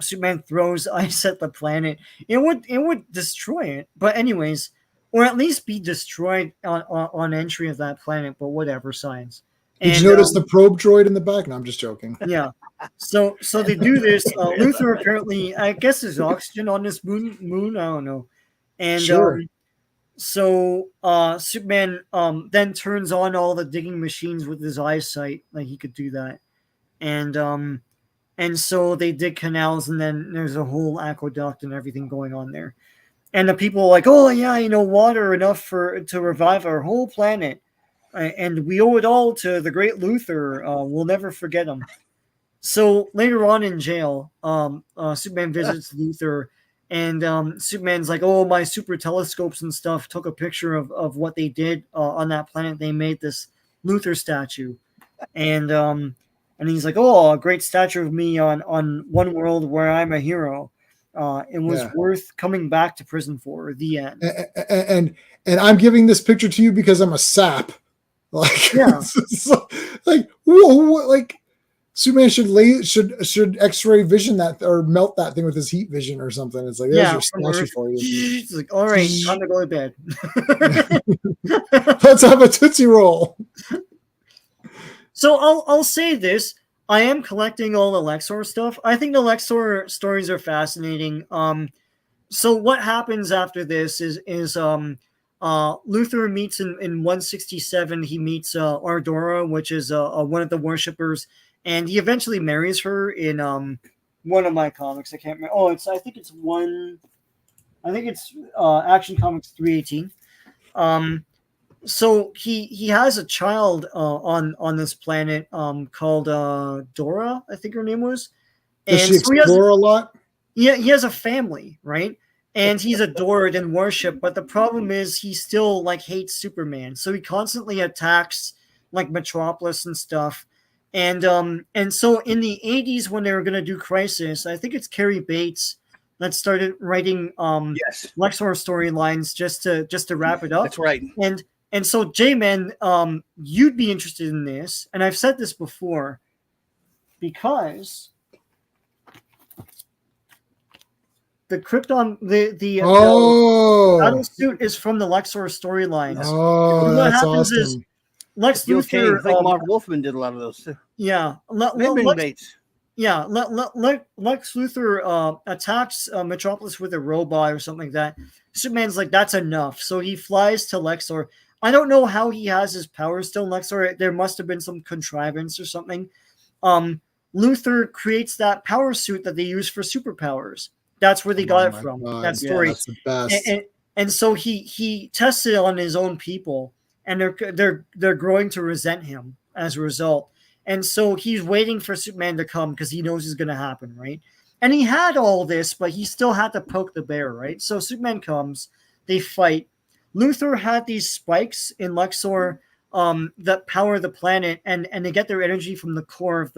Superman throws ice at the planet. It would destroy it, but anyways. Or at least be destroyed on entry of that planet, but whatever, science. Did you notice the probe droid in the back? No, I'm just joking. Yeah. So they do this. Luthor apparently, I guess there's oxygen on this moon. I don't know. And sure. So Superman then turns on all the digging machines with his eyesight, he could do that. And so they dig canals, and then there's a whole aqueduct and everything going on there. And the people are like, oh, yeah, water enough to revive our whole planet. And we owe it all to the great Luthor. We'll never forget him. So later on in jail, Superman visits Luthor. And Superman's like, oh, my super telescopes and stuff took a picture of what they did on that planet. They made this Luthor statue. And he's like, oh, a great statue of me on one world where I'm a hero. It was worth coming back to prison for. The end. And I'm giving this picture to you because I'm a sap. Whoa, Superman should X-ray vision that or melt that thing with his heat vision or something. It's there's your statue for you. It's like, all right, time to go to bed. Let's have a Tootsie Roll. So I'll say this. I am collecting all the Lexor stuff. I think the Lexor stories are fascinating. So what happens after this is Luthor meets in 167. He meets Ardora, which is one of the worshippers, and he eventually marries her in one of my comics. I can't remember. Oh, I think it's Action Comics 318. So he has a child on this planet called Dora, I think her name was. Does she explore a lot? Yeah, he has a family, right? and he's adored and worshipped. But the problem is he still like hates Superman, so he constantly attacks like Metropolis and stuff. And so in the 80s when they were gonna do Crisis, I think it's Carrie Bates that started writing Yes, Lexor storylines just to wrap it up. that's right. And so J-Man, you'd be interested in this, and I've said this before, because the Krypton, the battle suit is from the Lexor storylines. Oh, What that's happens is awesome. Lex Steel Chains. I Luthor, think Mark Wolfman did a lot of those too. yeah, Maybe Bates. yeah, Lex Luthor attacks Metropolis with a robot or something like that. Superman's like, that's enough. So he flies to Lexor. I don't know how he has his powers still in Lexor. There must have been some contrivance or something. Luthor creates that power suit that they use for superpowers. That's where they got it from. God. That story. Yeah, that's the best. And so he tests it on his own people, and they're growing to resent him as a result. And so he's waiting for Superman to come because he knows it's going to happen, right? And he had all this, but he still had to poke the bear, right? So Superman comes, they fight. Luthor had these spikes in Lexor that power the planet, and they get their energy from the core of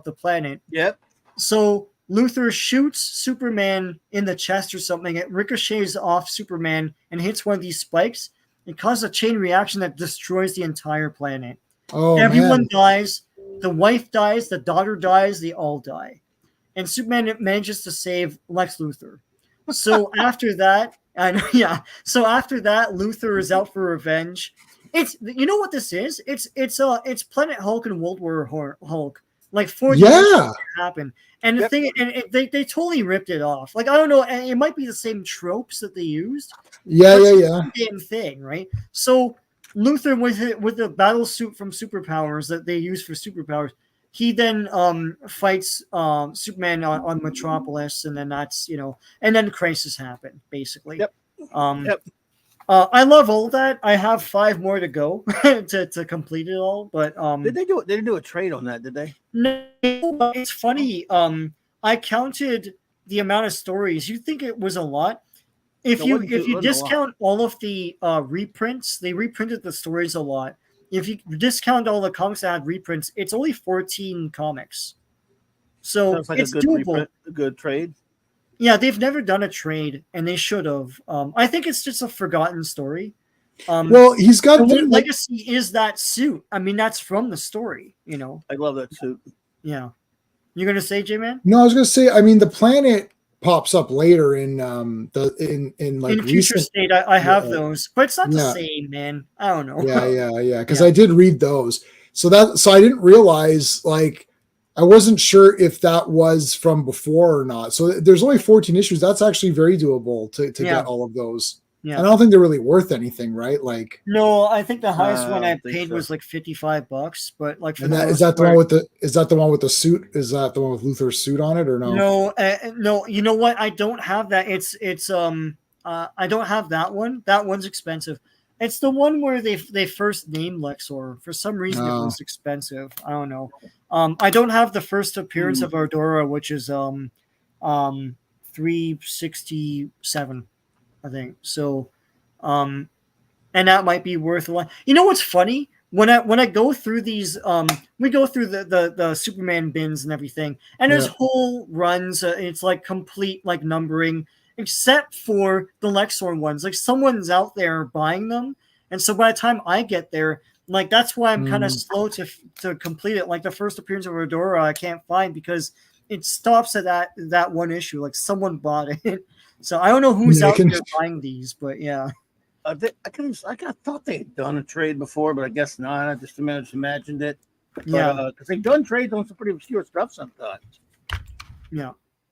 the planet. Yep. So Luthor shoots Superman in the chest or something. It ricochets off Superman and hits one of these spikes. It causes a chain reaction that destroys the entire planet. Oh, Everyone man. dies. The wife dies. The daughter dies. They all die. And Superman manages to save Lex Luthor. So after that, So after that, Luthor is out for revenge. It's, you know what this is? It's Planet Hulk and World War Hulk. Like 40 years happened. And the thing, and they totally ripped it off. Like, I don't know, and it might be the same tropes that they used. Yeah. Same thing, right? So Luthor with the battle suit from superpowers that they use for superpowers, he then fights Superman on Metropolis, and then that's, and then Crisis happened, basically. Yep. I love all that. I have 5 more to go to complete it all, but Did they do it? They didn't do a trade on that, did they? No, it's funny. I counted the amount of stories. You think it was a lot? If you discount all of the reprints, they reprinted the stories a lot. If you discount all the comics that had reprints, it's only 14 comics. So like it's a good doable. A good trade. Yeah, they've never done a trade, and they should have. I think it's just a forgotten story. Well, he's got the legacy is that suit. I mean, that's from the story. I love that suit. Yeah, you're gonna say, J-Man? No, I was gonna say. I mean, the planet pops up later in in Future State. I have those, but it's not the same, man. I don't know. Yeah. Because I did read those, so I didn't realize, like, I wasn't sure if that was from before or not. So there's only 14 issues. That's actually very doable to get all of those. Yeah. And I don't think they're really worth anything, right? Like, no, I think the highest one I paid was like $55, but like, for is that the one with the suit? Is that the one with Luthor's suit on it, or no? No, no. You know what? I don't have that. I don't have that one. That one's expensive. It's the one where they first named Lexor. For some reason, it was expensive. I don't know. I don't have the first appearance of Ardora, which is $367, I think. So, and that might be worth a lot. You know what's funny? When I go through these, we go through the Superman bins and everything, and there's whole runs. It's like complete like numbering, except for the Lexor ones. Like, someone's out there buying them, and so by the time I get there, like, that's why I'm kind of slow to complete it. Like, the first appearance of Ardora I can't find because it stops at that one issue. Like, someone bought it. So I don't know who's out there buying these, but yeah. I thought they had done a trade before, but I guess not. I just imagined it. Yeah, because they've done trades on some pretty obscure stuff sometimes. Yeah.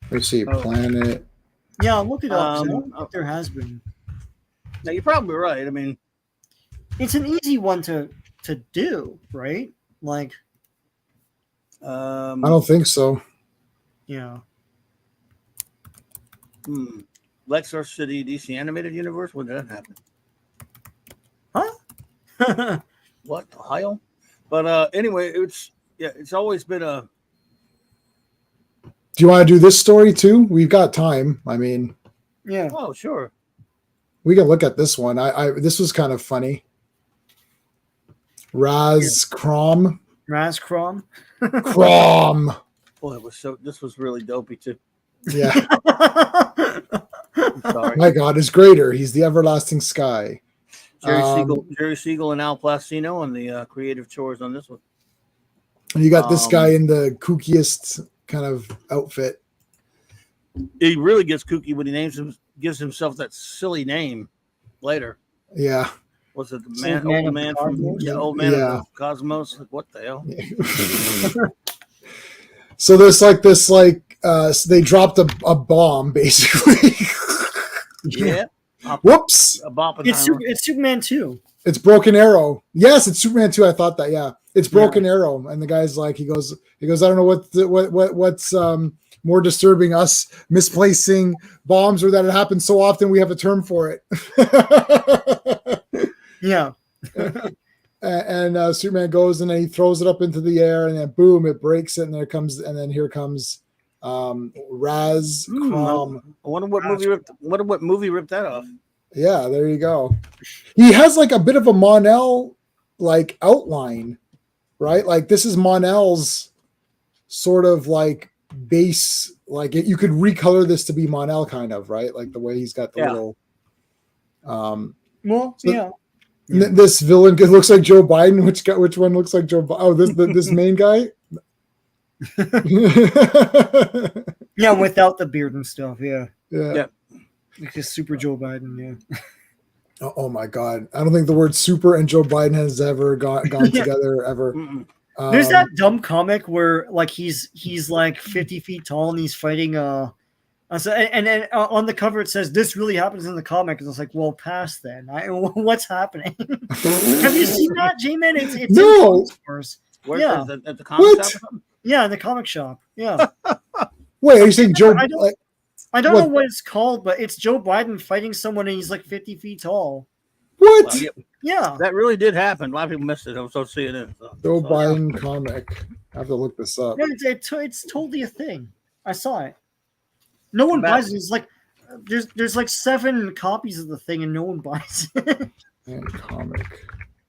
Let's see, Planet. Yeah, look it up. There has been. Now, you're probably right. I mean, it's an easy one to do, right? Like, I don't think so. Yeah. Lexor City DC animated universe. When did that happen? Huh? What, Ohio? But anyway, it's always been a. Do you want to do this story too? We've got time. I mean, Yeah. Oh, sure. We can look at this one. This was kind of funny. Raz Crom. Raz Crom. Crom. Boy, this was really dopey too. Yeah. I'm sorry. My God is greater. He's the everlasting sky. Jerry Siegel and Al Placino on the creative chores on this one. And you got this guy in the kookiest kind of outfit. He really gets kooky when he gives himself that silly name later. Yeah. Was it the Old old man from of the Cosmos? What the hell? Yeah. So there's they dropped a bomb basically. Yeah. Whoops. It's Superman 2. It's Broken Arrow. Yes, it's Superman 2. I thought that. Yeah, it's Broken Arrow. And the guy's like, he goes. I don't know what's more disturbing, us misplacing bombs or that it happens so often we have a term for it. Yeah. And Superman goes and then he throws it up into the air and then boom, it breaks it and here comes Raz Crom. I wonder what movie ripped that off. Yeah, there you go. He has like a bit of a Mon-El like outline, right? Like this is Mon-El's sort of like base. Like you could recolor this to be Mon-El kind of, right? Like the way he's got the little. This villain looks like Joe Biden. Which one looks like Joe Biden? Oh, this main guy. Yeah, without the beard and stuff. Yeah. Yeah. Like just super Joe Biden. Yeah. Oh my God! I don't think the word "super" and Joe Biden has ever gone together ever. There's that dumb comic where like he's like 50 feet tall and he's fighting and on the cover it says this really happens in the comic, and it's like, well, pass then. What's happening? Have you seen that, J-Man? It's no. Yeah, at the comic shop. Yeah, in the comic shop. Yeah. Wait, are you saying Joe? I don't know what it's called, but it's Joe Biden fighting someone and he's like 50 feet tall. What? Well, yeah, that really did happen. A lot of people missed it. I was so seeing it. Joe Biden comic. I have to look this up. Yeah, it's totally a thing. I saw it. No one buys it. It's like there's like 7 copies of the thing and no one buys it. And comic.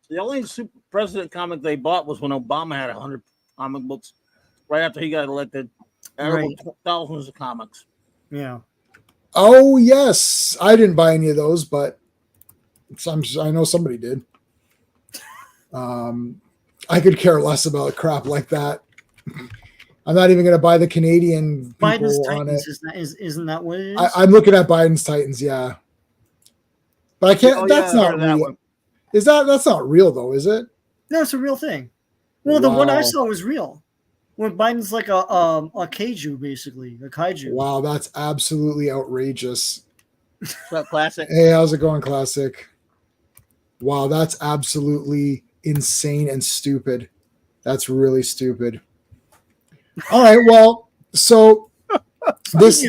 The only super president comic they bought was when Obama had 100 comic books right after he got elected. Right. Thousands of comics. Yeah. Oh yes, I didn't buy any of those, but I know somebody did. I could care less about crap like that. I'm not even going to buy the Canadian Biden's on Titans. it. Isn't that what it is? I'm looking at Biden's Titans, yeah. But I can't. That's not real. That's not real though, is it? No, it's a real thing. Well, the one I saw was real. When Biden's like a kaiju, basically a kaiju. Wow, that's absolutely outrageous. What's up, Classic? Hey, how's it going, Classic? Wow, that's absolutely insane and stupid. That's really stupid. All right, well, so this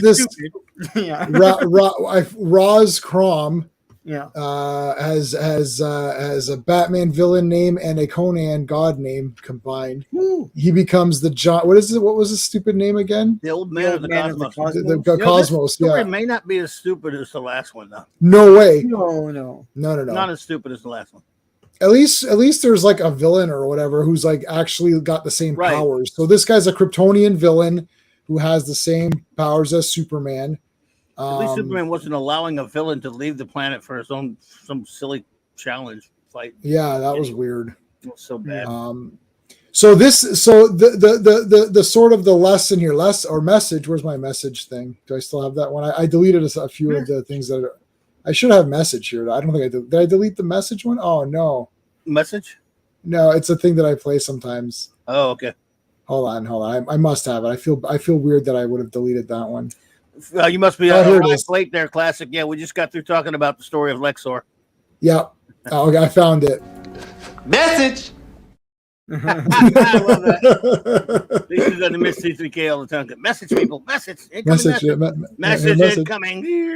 yeah. Roz Crom Yeah. has a Batman villain name and a Conan god name combined. Ooh. He becomes the John. What is it? What was his stupid name again? The old man of the Cosmos. The Cosmos. This story yeah. may not be as stupid as the last one, though. No way. No. Not as stupid as the last one. At least there's like a villain or whatever who's like actually got the same powers. So this guy's a Kryptonian villain who has the same powers as Superman. At least Superman wasn't allowing a villain to leave the planet for some silly challenge fight. Yeah, that was weird. It was so bad. So the sort of the lesson here, message. Where's my message thing? Do I still have that one? I deleted a few of the things that I should have message here. I don't think I did. Did I delete the message one? Oh no. Message? No, it's a thing that I play sometimes. Oh, okay. Hold on. I must have it. I feel weird that I would have deleted that one. You must be late there, Classic. Yeah, we just got through talking about the story of Lexor. Yeah. Oh, I found it. Message. I love that. These are the miss C3K all the time. Message people. Message. Message incoming.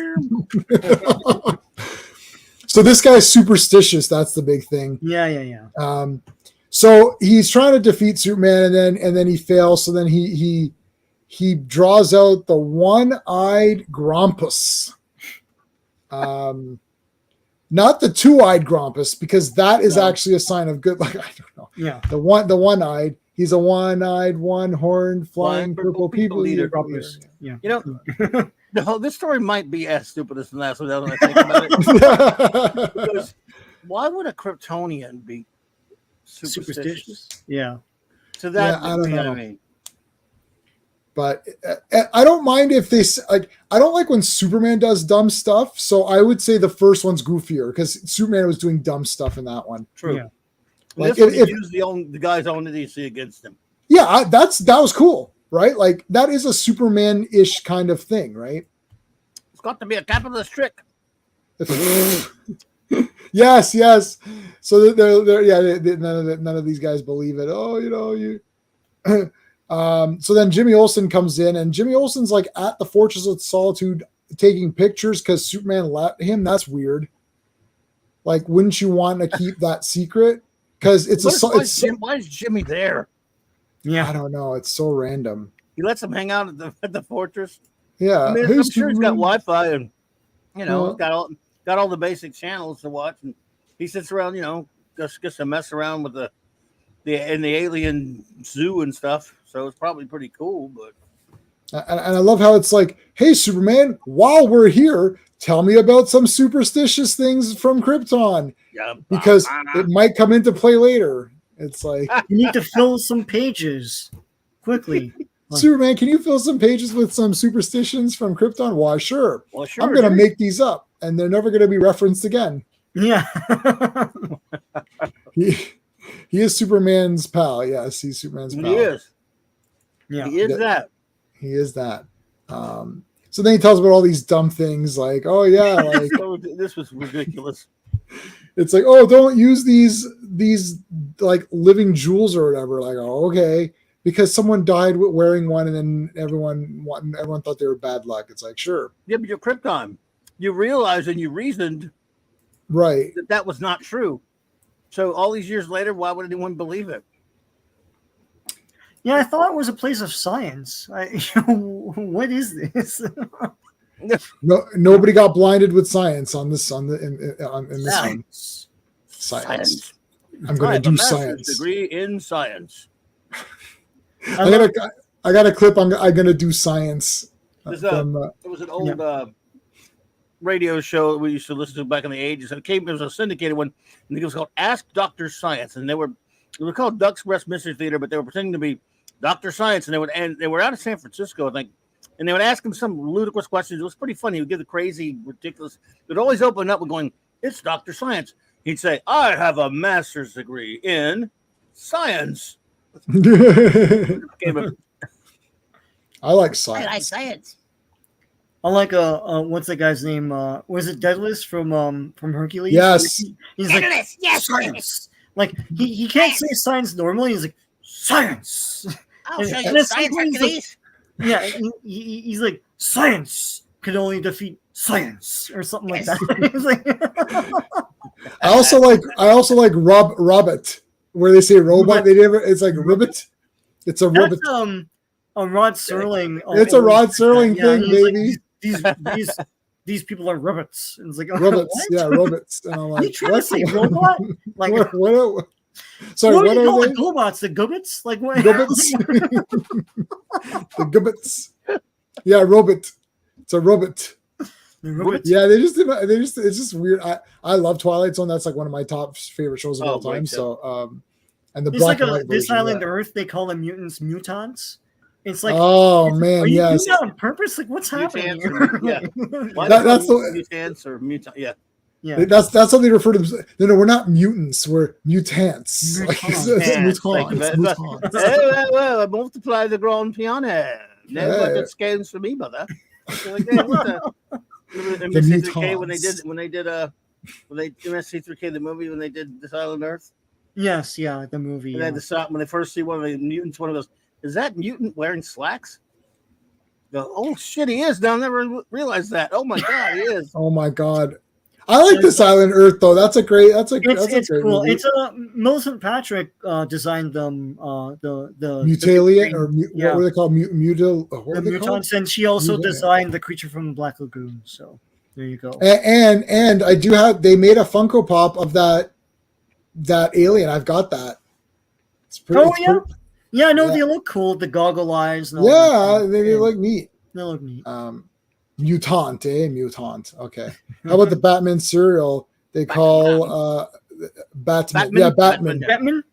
So this guy's superstitious. That's the big thing. Yeah. So he's trying to defeat Superman, and then he fails. So then he draws out the one-eyed Grampus. Not the two-eyed Grompus, because that is actually a sign of good luck. I don't know. Yeah. The one-eyed. He's a one-eyed, one-horned, flying purple people eater. Grompus. Yeah. You know, this story might be as stupid as the last one. Now that I think about it, because why would a Kryptonian be superstitious? Yeah. To that, I don't know. I mean. But I don't mind if they like. I don't like when Superman does dumb stuff. So I would say the first one's goofier because Superman was doing dumb stuff in that one. True. Yeah. Like if use the guy's own idiocy against him. Yeah, that was cool, right? Like that is a Superman-ish kind of thing, right? It's got to be a capitalist trick. Yes. So none of these guys believe it. Oh, you. So then Jimmy Olsen comes in, and Jimmy Olsen's like at the Fortress of Solitude taking pictures because Superman let him. That's weird. Like, wouldn't you want to keep that secret? Because why is Jimmy there? Yeah, I don't know. It's so random. He lets him hang out at the fortress. Yeah, I mean, I'm sure he's got Wi-Fi and got all the basic channels to watch, and he sits around, just to mess around with the alien zoo and stuff. So it's probably pretty cool. But and I love how it's like, hey, Superman, while we're here, tell me about some superstitious things from Krypton. Yeah, because it might come into play later. It's like you need to fill some pages quickly. Superman, can you fill some pages with some superstitions from Krypton? Why, sure. Well, sure. I'm going to make these up, and they're never going to be referenced again. Yeah. He is Superman's pal. Yes, he's Superman's pal. He is. Yeah. He is that. He is that. So then he tells about all these dumb things like, oh, yeah, like this was ridiculous. It's like, oh, don't use these like living jewels or whatever. Like, oh, okay. Because someone died wearing one, and then everyone thought they were bad luck. It's like, sure. Yeah, but you're Krypton. You realized and you reasoned right that was not true. So all these years later, why would anyone believe it? Yeah, I thought it was a place of science. What is this? No, nobody got blinded with science on this in this one. Science. I'm going to do science. Degree in science. I got a clip. I'm going to do science. It was an old radio show that we used to listen to back in the 80s. And it was a syndicated one, and it was called Ask Dr. Science. And they were called Duck's Breast Mystery Theater, but they were pretending to be Dr. Science, and they were out of San Francisco, I think. And they would ask him some ludicrous questions. It was pretty funny. He would give the crazy, ridiculous. It would always open up with going, "It's Dr. Science." He'd say, "I have a master's degree in science." I like science. I like science. I like what's that guy's name? Was it Daedalus from Hercules? Yes. He's like, yes, science. Like he can't say science normally. He's like, science. I'll show you science, Hercules. Yeah, he's like, science can only defeat science or something like that. I also like Robert, where they say robot. It's like ribbit. It's a ribbit. That's a Rod Serling. It's a Rod Serling thing, baby. Like, these people are robots. And it's like robots. Yeah, robots. And I'm like, you trying to say robot? Like what sorry, what do you call are the Gobots? The Gobbits? Like what? Gobbits? The Gobbits. Yeah, robot. It's a robot. Yeah, it's just weird. I love Twilight Zone. That's like one of my top favorite shows of all time. So and the it's black like and white this version, island Earth, they call them mutants mutants. It's like, oh man, are you yes. doing that on purpose? Like, what's happening here? Yeah. That's the mutants or mutant. Yeah. Yeah, that's how they refer to them. No, we're not mutants. We're mutants. Mutants. Well, multiply the grand piano. Never got scans for me, brother. So like, MSC3K when they did MSC3K the movie when they did This Island Earth. Yes, yeah, the movie. And then when they first see one of the mutants, one of those, is that mutant wearing slacks? Go, oh shit, he is. Now I never realized that. Oh my god, he is. Oh my god. I like This Island Earth though. It's great cool. movie. It's Millicent Patrick designed them the Mutalia or what were they called? Mutants, and she also designed the creature from the Black Lagoon. So There you go. And I do have. They made a Funko Pop of that alien. I've got that. It's pretty. Oh it's yeah, pretty- yeah. No, yeah. they look cool. The goggle eyes. And all yeah, that. they look neat. They look neat. Mutant, Mutant. Okay. How about the Batman cereal? They call Batman. Yeah, Batman. Batman.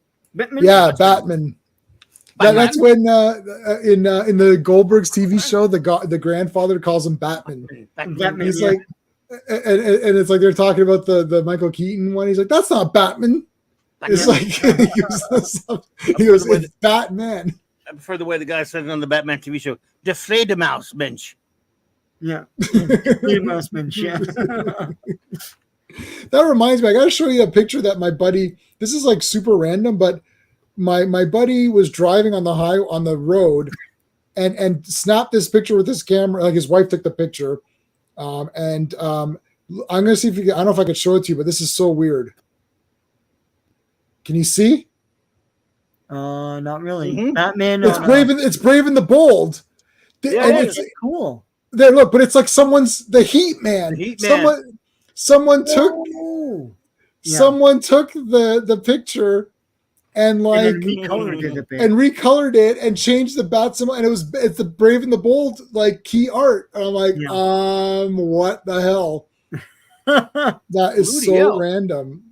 Yeah, Batman. That's when in the Goldberg's TV show, the grandfather calls him Batman. Batman. He's like, and it's like they're talking about the Michael Keaton one. He's like, that's not Batman. It's like he goes, it's Batman. I prefer the way the guy said it on the Batman TV show. The Fledermaus bench. Yeah. The mouse bench. Yeah. That reminds me, I gotta show you a picture that my buddy. This is like super random, but my buddy was driving on the road, and snapped this picture with his camera. Like his wife took the picture, I'm gonna see if I don't know if I could show it to you, but this is so weird. Can you see? Not really. Mhm. Batman. It's Brave. It's Brave and the Bold. Yeah, and it's cool. There, look, but it's like the Heat Man. The Heat Man. Someone took Yeah. someone took the picture and like and then recolored it a bit. and recolored it and changed the bat symbol, and it's the Brave and the Bold like key art. And I'm like, what the hell? That is so random.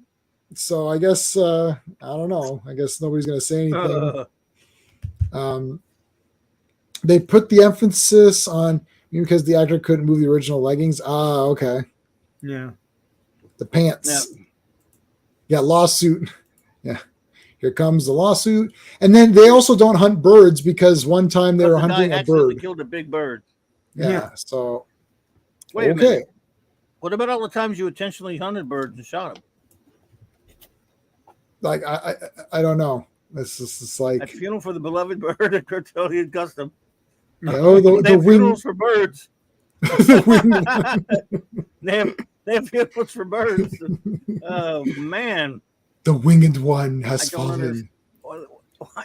So I guess I don't know. I guess nobody's gonna say anything. They put the emphasis on because the actor couldn't move the original leggings. Okay. Yeah. The pants. Yeah, lawsuit. Yeah. Here comes the lawsuit. And then they also don't hunt birds because one time they were hunting a bird. Killed a big bird. Yeah. So wait a okay. minute. What about all the times you intentionally hunted birds and shot them? Like I don't know. It's just like at Funeral for the Beloved Bird at Curtilian Custom. Oh, the funerals for birds. The they have funerals for birds. Oh man. The winged one has fallen.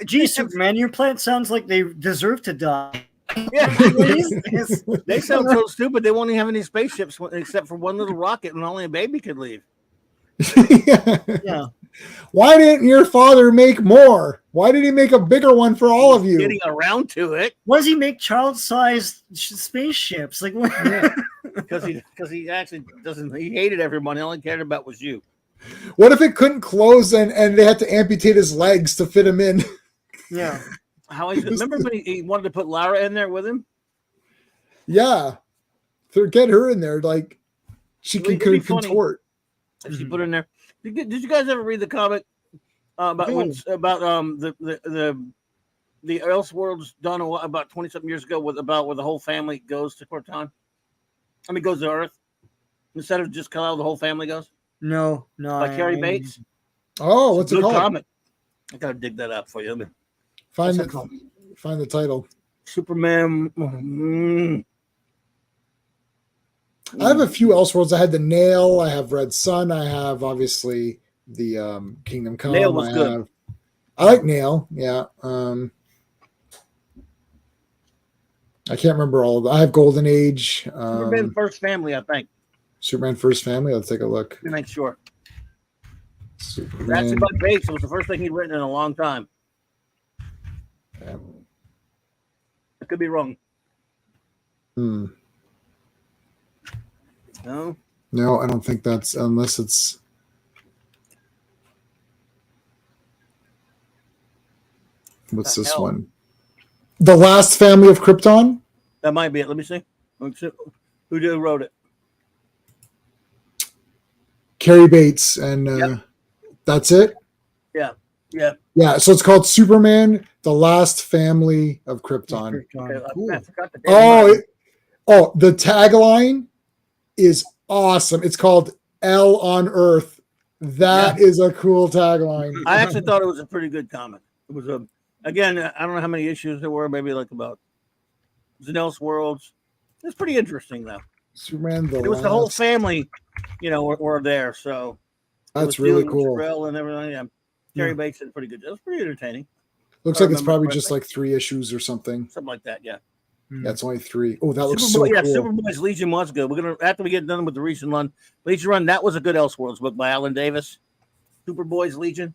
Gee, Superman, your plant sounds like they deserve to die. Yeah, they sound so stupid. They won't even have any spaceships except for one little rocket, and only a baby could leave. Yeah. Why didn't your father make more? Why did he make a bigger one for all of you? Getting around to it. Why does he make child-sized spaceships? Like what? Because he actually doesn't. He hated everyone. He only cared about was you. What if it couldn't close and they had to amputate his legs to fit him in? Yeah. How I remember when he wanted to put Lara in there with him. Yeah, get her in there. Like she can contort. If she put her in there. Did you guys ever read the comic about the Elseworlds done about 20-something years ago where the whole family goes to Krypton? I mean, goes to Earth instead of just Kal-El, the whole family goes. No. By Carrie Bates. Oh, what's it called? Comic. I gotta dig that up for you. Find the title. Superman. I have a few Elseworlds. I had the Nail. I have Red Sun. I have obviously the Kingdom Come. Nail was good. I like Nail. Yeah. I can't remember all of them. I have Golden Age. Superman First Family, I think. Superman First Family. Let's take a look. Let me make sure. Superman. That's about Bates. It was the first thing he'd written in a long time. Yeah. I could be wrong. No, I don't think that's unless it's. What's this one? The Last Family of Krypton? That might be it. Let me see. Who wrote it? Carrie Bates, and that's it? Yeah. Yeah. Yeah, so it's called Superman, The Last Family of Krypton. Okay, Cool. I forgot the The tagline is awesome. It's called L on Earth. That is a cool tagline. I actually thought it was a pretty good comic. It was again, I don't know how many issues there were, maybe like about Elseworlds. It's pretty interesting though. Superman, it was the whole family, were there, so that's really cool. Jarrell and everything. Yeah. Carrie Bates did pretty good. It was pretty entertaining. Looks like it's probably just like 3 issues or something. Something like that, yeah. That's only 3. Oh, that looks so Superboy, yeah, cool. Superboy's Legion was good. We're gonna after we get done with the recent run, Legion run. That was a good Elseworlds book by Alan Davis. Superboy's Legion.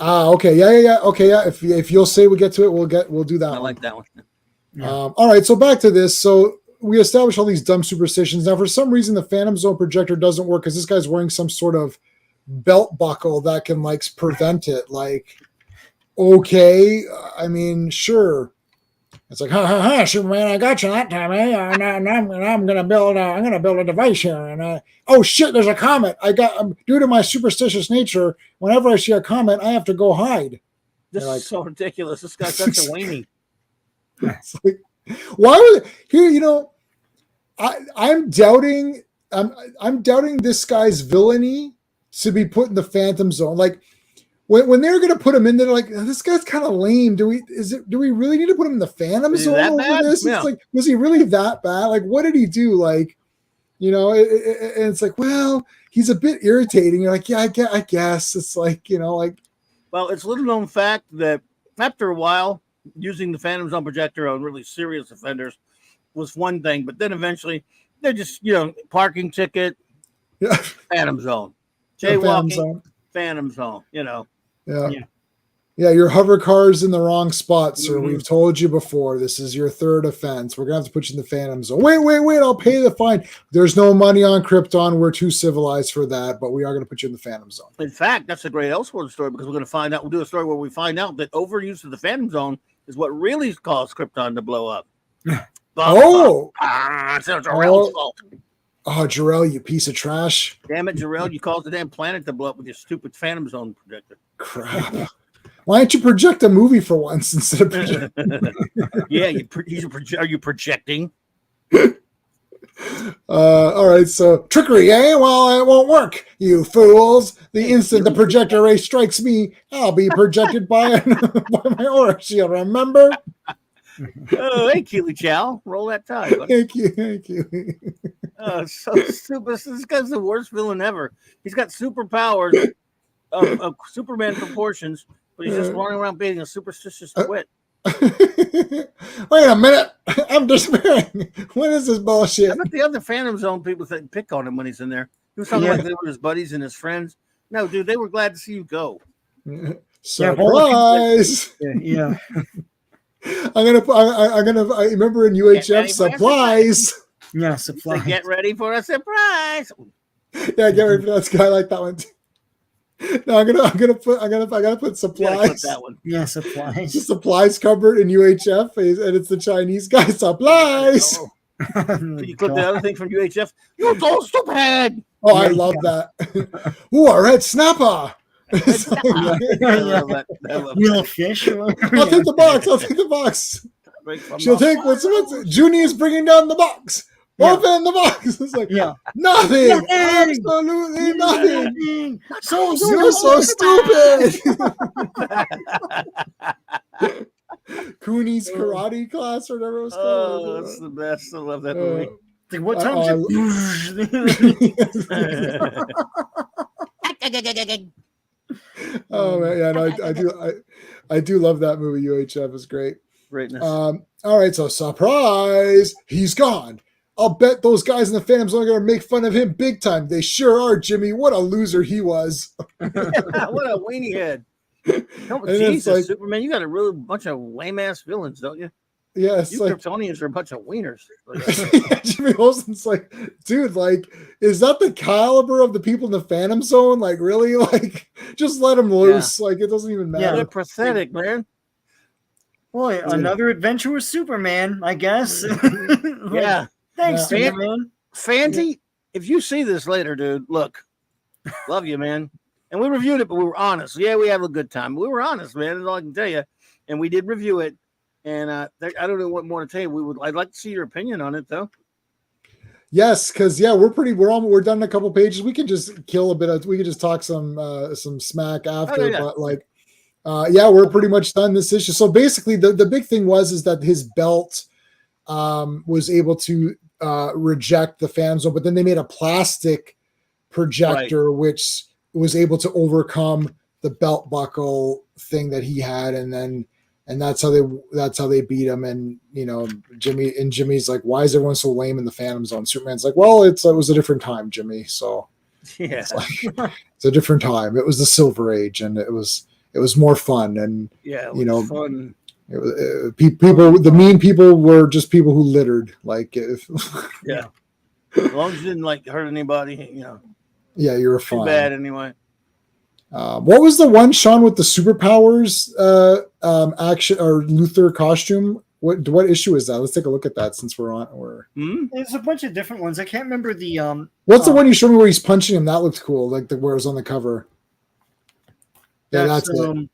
Okay, yeah. Okay, yeah. If you'll say we get to it, we'll do that. I like that one. Yeah. All right, so back to this. So we established all these dumb superstitions. Now, for some reason, the Phantom Zone projector doesn't work because this guy's wearing some sort of belt buckle that can like prevent it. Like, okay, I mean, sure. It's like, ha, Superman, I got you that time, eh? And I'm gonna build a device here. And oh shit, there's a comet. Due to my superstitious nature, whenever I see a comet, I have to go hide. This Like, is so ridiculous. This guy's such a weenie. it's like, why would here? You know, I'm doubting this guy's villainy to be put in the Phantom Zone. Like when they're gonna put him in there, like this guy's kind of lame. Do we really need to put him in the Phantom Is he Zone that over bad? this? Yeah. It's like, was he really that bad? Like, what did he do? Like, you know, and it's like, well, he's a bit irritating. You're like, yeah, I guess it's like, you know, like, Well, it's little known fact that after a while, using the Phantom Zone projector on really serious offenders was one thing, but then eventually they're just, parking ticket, yeah, Phantom Zone, Phantom jaywalking, Zone. Phantom Zone, Yeah, your hover car's in the wrong spot, sir. Mhm. We've told you before. This is your 3rd offense. We're gonna have to put you in the Phantom Zone. Wait! I'll pay the fine. There's no money on Krypton. We're too civilized for that, but we are gonna put you in the Phantom Zone. In fact, that's a great Elseworlds story because we're going to find out. We'll do a story where we find out that overuse of the Phantom Zone is what really caused Krypton to blow up. Oh, it's Jarrell's fault. oh, Jarrell, you piece of trash! Damn it, Jarrell, you caused the damn planet to blow up with your stupid Phantom Zone projector. Crap. Why don't you project a movie for once instead of project? Yeah, are you projecting? All right, so trickery, eh? Well, it won't work, you fools. The instant the projector ray strikes me, I'll be projected by my aura shield, remember? Oh, hey, Keely Chow, roll that tie. Buddy. Thank you. Oh, it's so stupid. This guy's the worst villain ever. He's got superpowers of Superman proportions, but he's just running around being a superstitious twit. Wait a minute. I'm despairing. What is this bullshit? I bet the other Phantom Zone people pick on him when he's in there. He was talking like they were his buddies and his friends. No, dude, they were glad to see you go. Surprise! Yeah. I remember in UHF supplies. Yeah, So supplies. get ready for a surprise. Yeah, get ready for that guy. I like that one too. No, I gotta put You supplies. gotta clip that one. Yeah, The supplies. supplies cupboard in UHF, and it's the Chinese guy. Supplies. Oh. You clip the other thing from UHF. You're so stupid. Oh, I love that. Ooh, a red snapper. It's like, I love that. I love Real fish. I'll take the box. I'll take the box. that. She'll take what's Junie is bringing down the box. Open the box. It's like nothing. Nothing. Absolutely nothing. So You're so stupid. Cooney's karate class or whatever it was Oh, called. that's the best. I love that movie. Like, what time Oh man, yeah, no, I do love that movie. UHF is great. Greatness. All right, so surprise, he's gone. I'll bet those guys in the Phantom Zone are gonna make fun of him big time. They sure are, Jimmy. What a loser he was. What a weenie head. No, And it's Jesus, like- Superman, you got a real bunch of lame ass villains, don't you? Yeah, it's You like Kryptonians are a bunch of wieners. Jimmy Olsen's like, dude, like, is that the caliber of the people in the Phantom Zone? Like, really? Like, just let them loose. Like, it doesn't even They're matter. pathetic, man. Boy, another adventure with Superman, I guess. Yeah. Thanks, Yeah. Superman. Fancy, if you see this later, dude, look, love you, man. And we reviewed it, but we were honest. Yeah, we had a good time. We were honest, man. That's all I can tell you. And we did review it. And I don't know what more to tell you. I'd like to see your opinion on it, though. Yes, because we're done in a couple pages. We can just kill a bit of. We can just talk some smack after. yeah. But like, we're pretty much done this issue. So basically, the big thing is that his belt was able to reject the Phantom Zone, but then they made a plastic projector which was able to overcome the belt buckle thing that he had, and then and that's how they beat him. And Jimmy's like, why is everyone so lame in the Phantom Zone? Superman's like, well, it was a different time, Jimmy. So Yeah. it's a different time. It was the Silver Age, and it was more fun. And Yeah, it was fun. People, the mean people were just people who littered. Like, yeah, as long as you didn't like hurt anybody, yeah, you were too fine. bad anyway. What was the one, Sean, with the superpowers action or Luthor costume? What issue is that? Let's take a look at that since we're on. There's a bunch of different ones. I can't remember the What's the one you showed me where he's punching him? That looks cool. Like where it was on the cover. Yeah, that's it.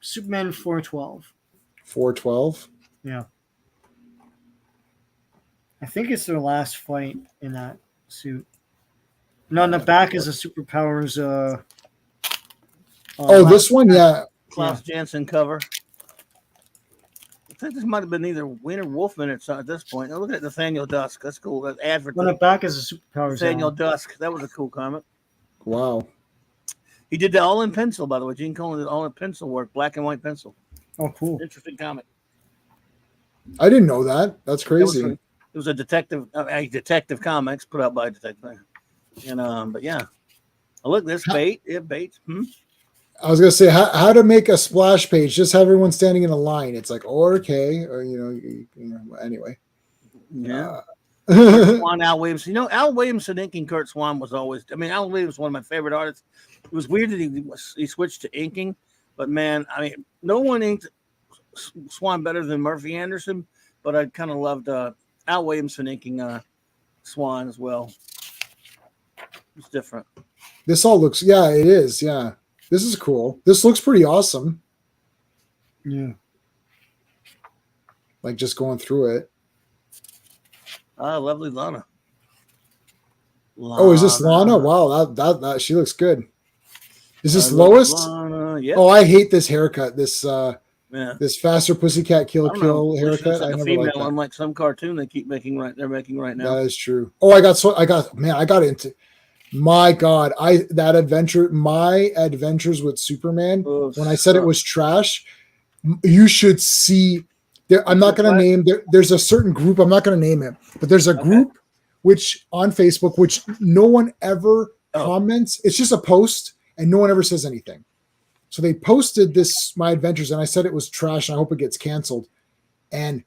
Superman 412. 412. Yeah. I think it's their last fight in that suit. No, on the back is a superpowers. This one, yeah. Klaus Janson cover. I think this might have been either Wayne or Wolfman at this point. Now look at Nathaniel Dusk. That's cool. That advert. On the back is a superpowers. Nathaniel Dusk. That was a cool comic. Wow. He did that all in pencil, by the way. Gene Colan did all in pencil work, black and white pencil. Oh, cool. Interesting comic. I didn't know that. That's crazy. It was a detective comics put out by a detective. And but yeah. Oh, look, this bait. It baits. I was gonna say how to make a splash page. Just have everyone standing in a line. It's like okay, or anyway. Yeah. Swan, Al Williams. Al Williamson inking Kurt Swan was always. I mean, Al Williams was one of my favorite artists. It was weird that he switched to inking, but man, I mean, no one inked Swan better than Murphy Anderson. But I kind of loved Al Williamson inking Swan as well. It's different. This all looks. Yeah, it is. Yeah, this is cool. This looks pretty awesome. Yeah. Like just going through it. Lovely Lana. Oh, is this Lana? Wow, that she looks good. Is this Lois? Yep. Oh, I hate this haircut. This this faster Pussycat Kill haircut. Like I never female, liked that. unlike some cartoon they keep making they're making right now. That is true. Oh, I got into. My God, my adventures with Superman. When I said it was trash, you should see. I'm not going to name. There's a certain group. I'm not going to name it, but there's a group which on Facebook which no one ever comments. It's just a post, and no one ever says anything. So they posted this my adventures, and I said it was trash, and I hope it gets canceled. And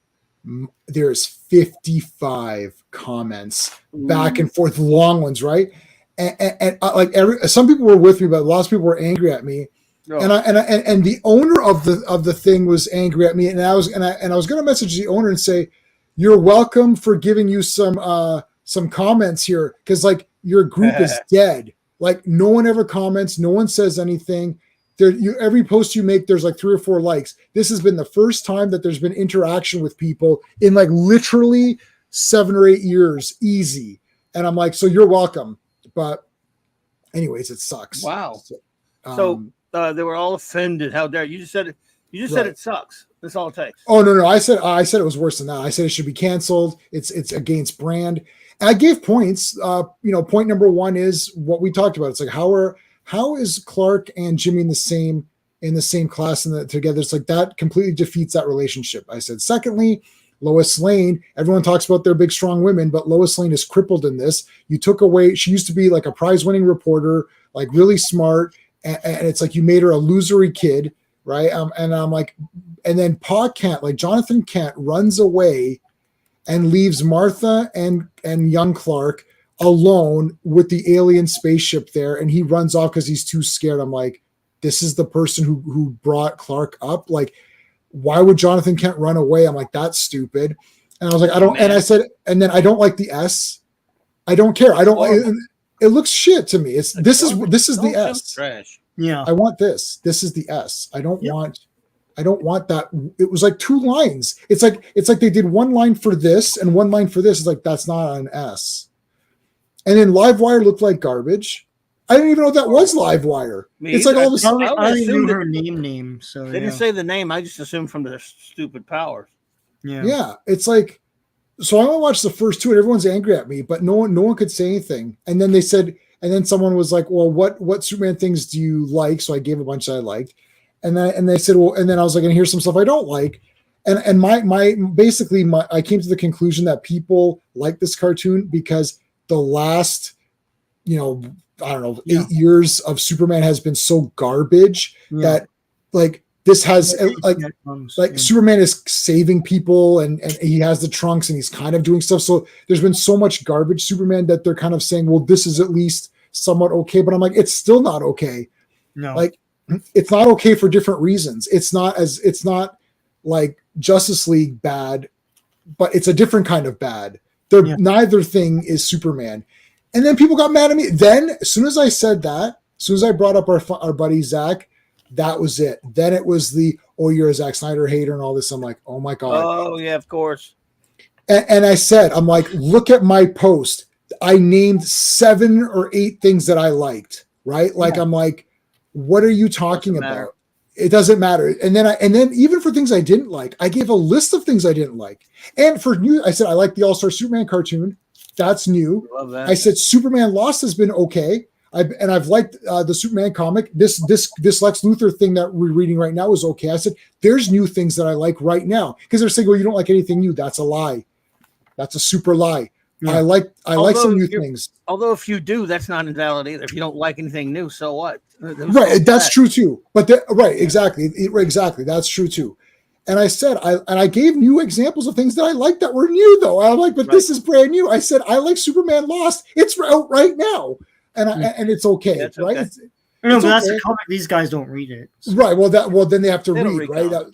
there's 55 comments back and forth, long ones, right? And like some people were with me, but lots of people were angry at me. Oh. And the owner of the thing was angry at me, and I was going to message the owner and say, "You're welcome for giving you some comments here, because like your group is dead. Like no one ever comments, no one says anything. Every post you make, there's like 3 or 4 likes. This has been the first time that there's been interaction with people in like literally 7 or 8 years, easy." And I'm like, "So you're welcome." But anyways, it sucks. Wow. So they were all offended. How dare you? Just said it. You just said it sucks. That's all it takes. Oh no. I said it was worse than that. I said it should be canceled. It's against brand. And I gave points. Point number 1 is what we talked about. It's like how is Clark and Jimmy in the same class and together? It's like that completely defeats that relationship. I said, secondly, Lois Lane, everyone talks about their big, strong women, but Lois Lane is crippled in this. You took away, she used to be like a prize-winning reporter, like really smart, and it's like you made her a losery kid, right? And I'm like, and then Pa Kent, like Jonathan Kent, runs away and leaves Martha and young Clark alone with the alien spaceship there, and he runs off because he's too scared. I'm like, this is the person who brought Clark up, like, why would Jonathan Kent run away? I'm like, that's stupid. And I was like, I don't, and I said, and then I don't like the S. I don't care. I don't, it looks shit to me. This is the S. Trash. Yeah. I want this. This is the S. I don't want that. It was like 2 lines. It's like they did 1 line for this and 1 line for this. It's like, that's not an S. And then Livewire looked like garbage. I didn't even know that was Livewire. It's like all of a sudden. I didn't know her name. So they didn't say the name. I just assumed from their stupid powers. Yeah. It's like, so I only watched the first 2 and everyone's angry at me, but no one could say anything. And then someone was like, well, what Superman things do you like? So I gave a bunch that I liked. And they said, well, and then I was like, and here's some stuff I don't like. And I came to the conclusion that people like this cartoon because the last, I don't know, 8 years of Superman has been so garbage that like this has Superman is saving people and he has the trunks and he's kind of doing stuff. So there's been so much garbage Superman that they're kind of saying, well, this is at least somewhat okay. But I'm like, it's still not okay. No, like it's not okay for different reasons. It's not like Justice League bad, but it's a different kind of bad. Neither thing is Superman. And then people got mad at me. Then as soon as I said that, as soon as I brought up our buddy Zach, that was it. Then it was you're a Zack Snyder hater and all this. I'm like, oh my God. Oh yeah, of course. And I said, I'm like, look at my post. I named 7 or 8 things that I liked, right? Like, I'm like, what are you talking about? It doesn't matter. And then even for things I didn't like, I gave a list of things I didn't like. And for new, I said, I like the All-Star Superman cartoon. That's new. Love that. I said, Superman Lost has been okay. I've liked the Superman comic. This Lex Luthor thing that we're reading right now is okay. I said, there's new things that I like right now. Because they're saying, well, you don't like anything new. That's a lie. That's a super lie. Yeah. I like some new things. Although if you do, that's not invalid either. If you don't like anything new, so what? Right, that's true too. But exactly. That's true too. And I said, I gave new examples of things that I liked that were new though. I'm like, but this is brand new. I said, I like Superman Lost. It's out right now, and it's okay, right? Okay. But that's a comic. These guys don't read it. So. Right. Well, then they have to read, right?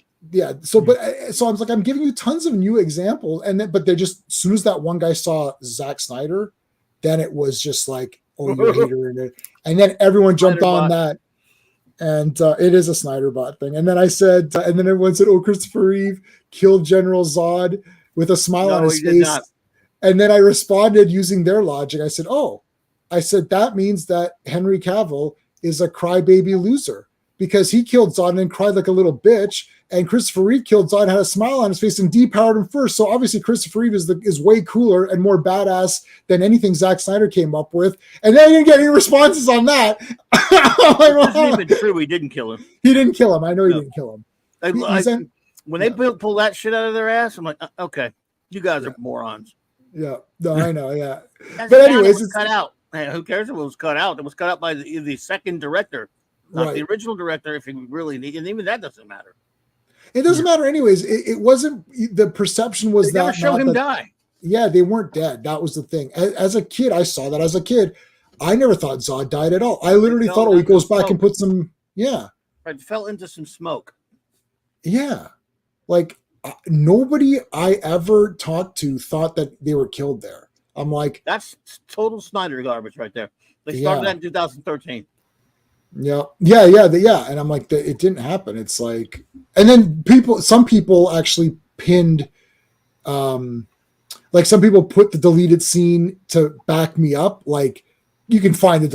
So, so I was like, I'm giving you tons of new examples, but they're just as soon as that one guy saw Zack Snyder, then it was just like, oh, you're a hater, and then everyone jumped on that, and it is a Snyder bot thing. And then I said, and then everyone said, oh, Christopher Reeve killed General Zod with a smile on his face, and then I responded using their logic. I said, that means that Henry Cavill is a crybaby loser because he killed Zod and then cried like a little bitch. And Christopher Reeve killed Zod, had a smile on his face, and depowered him first. So obviously Christopher Reeve is way cooler and more badass than anything Zack Snyder came up with. And then he didn't get any responses on that. It's not even true. He didn't kill him. He didn't kill him. I know he didn't kill him. When they pull that shit out of their ass, I'm like, okay, you guys are morons. Yeah, no, I know. Yeah, but anyways, it's cut out. Man, who cares if it was cut out? It was cut out by the second director, not the original director. If you really need, and even that doesn't matter. It doesn't matter anyways. It wasn't, the perception was they never showed him die. Yeah, they weren't dead. That was the thing. As a kid, I saw that as a kid. I never thought Zod died at all. I literally thought, he goes back and puts some, Right, fell into some smoke. Yeah. Like nobody I ever talked to thought that they were killed there. I'm like, that's total Snyder garbage right there. They started that in 2013. Yeah. And I'm like, it didn't happen. It's like, and then some people actually pinned, like some people put the deleted scene to back me up. Like you can find it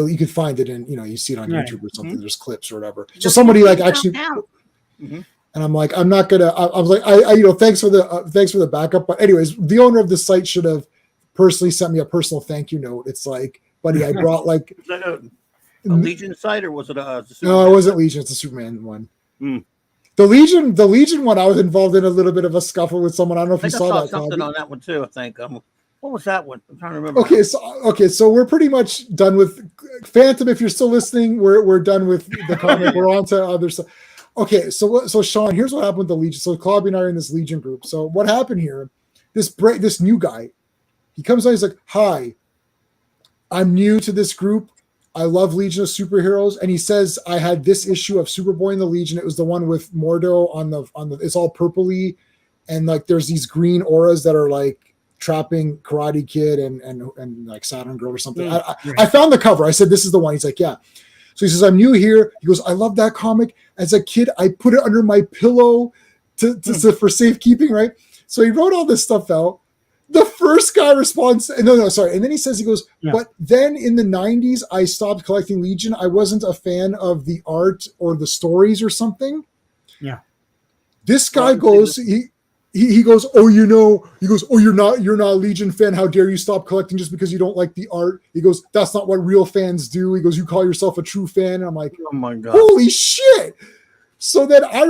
in, you see it on YouTube or something. Mm-hmm. There's clips or whatever. So somebody like actually, and I'm like, I'm not gonna. I was like, thanks for the backup. But anyways, the owner of the site should have personally sent me a personal thank you note. It's like, buddy, I brought like. A Legion site, or was it no, it wasn't Legion. It's a Superman one. Mm. The Legion one, I was involved in a little bit of a scuffle with someone. I don't know if you saw that. Something on that one too. I think. What was that one? I'm trying to remember. Okay, so we're pretty much done with Phantom. If you're still listening, we're done with the comic. We're on to other stuff. Okay, so Sean, here's what happened with the Legion. So Clobberin and I are in this Legion group. So what happened here? This new guy, he comes on. He's like, "Hi, I'm new to this group. I love Legion of Superheroes," and he says, "I had this issue of Superboy in the Legion. It was the one with Mordo on the. It's all purpley, and like there's these green auras that are like trapping Karate Kid and like Saturn Girl or something." I found the cover. I said, "This is the one." He's like, "Yeah." So he says, "I'm new here." He goes, "I love that comic. As a kid, I put it under my pillow for safekeeping." Right. So he wrote all this stuff out. The first guy responds, no, sorry. And then he says, but then in the 90s, I stopped collecting Legion. I wasn't a fan of the art or the stories or something. Yeah. This guy goes, he goes, you're not a Legion fan. How dare you stop collecting just because you don't like the art? He goes, that's not what real fans do. He goes, you call yourself a true fan. And I'm like, oh my God, holy shit. So then I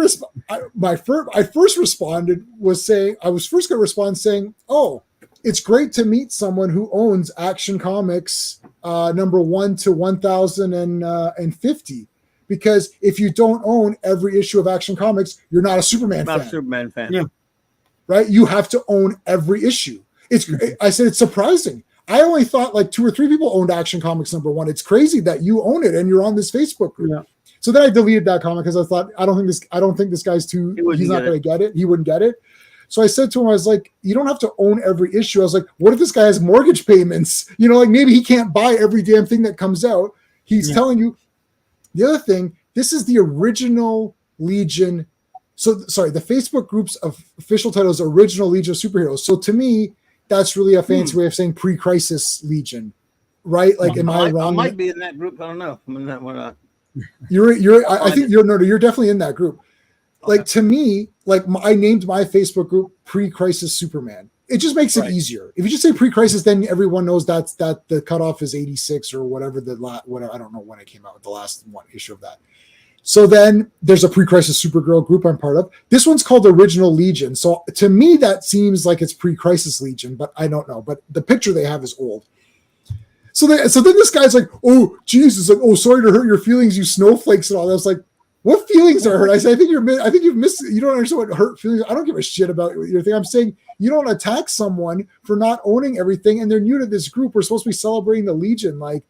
first responded was saying, I was first going to respond saying, oh, it's great to meet someone who owns Action Comics number 1 to 1050. Because if you don't own every issue of Action Comics, you're not a Superman Not fan. a Superman fan. Yeah. Right? You have to own every issue. I said, it's surprising. I only thought like 2 or 3 people owned Action Comics number 1. It's crazy that you own it and you're on this Facebook group. Yeah. So then I deleted that comment because I thought, I don't think this guy's he's not going to get it. He wouldn't get it. So I said to him, I was like, you don't have to own every issue. I was like, what if this guy has mortgage payments? Like maybe he can't buy every damn thing that comes out. He's telling you. The other thing, this is the original Legion. So sorry, the Facebook group's official title is Original Legion of Superheroes. So to me, that's really a fancy way of saying pre-crisis Legion, right? Like, am I wrong? I might be in that group. I don't know. I'm in that one. I think you're definitely in that group. Like to me, like I named my Facebook group Pre-Crisis Superman. It just makes it easier. If you just say pre-crisis, then everyone knows that the cutoff is 86 or whatever whatever. I don't know when it came out with the last one issue of that. So then there's a pre-crisis Supergirl group I'm part of. This one's called Original Legion. So to me, that seems like it's pre-crisis Legion, but I don't know. But the picture they have is old. So then this guy's like, oh, Jesus, like, oh, sorry to hurt your feelings, you snowflakes and all that. I was like, what feelings are hurt? I said, I think you've missed. You don't understand what hurt feelings. I don't give a shit about your thing. I'm saying you don't attack someone for not owning everything, and they're new to this group. We're supposed to be celebrating the Legion, like,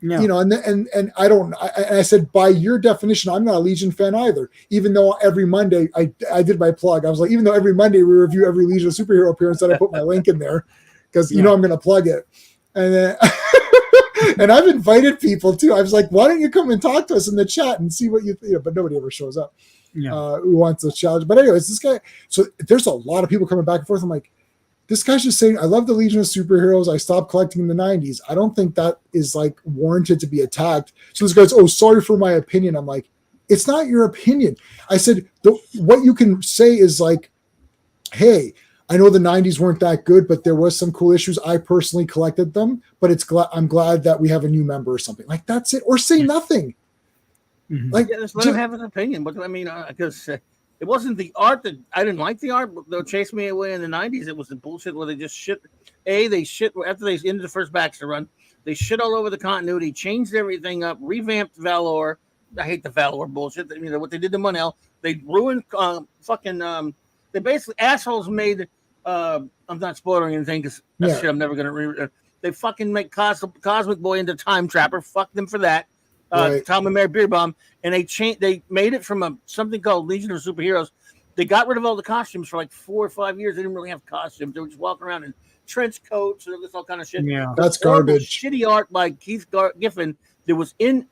and I don't. I said, by your definition, I'm not a Legion fan either. Even though every Monday I did my plug. I was like, even though every Monday we review every Legion superhero appearance, that I put my link in there because I'm going to plug it, and then. And I've invited people too. I was like, why don't you come and talk to us in the chat and see what you think? But nobody ever shows up who wants to challenge. But anyways, this guy, so there's a lot of people coming back and forth. I'm like, this guy's just saying, I love the Legion of Superheroes. I stopped collecting in the 90s. I don't think that is like warranted to be attacked. So this guy's, oh, sorry for my opinion. I'm like, it's not your opinion. I said, what you can say is like, hey, I know the 90s weren't that good, but there was some cool issues. I personally collected them, but I'm glad that we have a new member or something. Like, that's it. Or say nothing. Mm-hmm. Like, just let him have an opinion. But I mean, because it wasn't the art that I didn't like the art. They'll chase me away in the 90s. It was the bullshit where they just shit. They shit after they ended the first Baxter run. They shit all over the continuity, changed everything up, revamped Valor. I hate the Valor bullshit. What they did to Monel. They ruined they basically assholes made. I'm not spoiling anything because shit I'm never gonna read. They fucking make Cosmic Boy into Time Trapper. Fuck them for that. Tom and Mary Beerbaum, and they made it from something called Legion of Superheroes. They got rid of all the costumes for like 4 or 5 years. They didn't really have costumes. They were just walking around in trench coats and all kind of shit. Yeah, that's garbage. Shitty art by Keith Giffen. There was it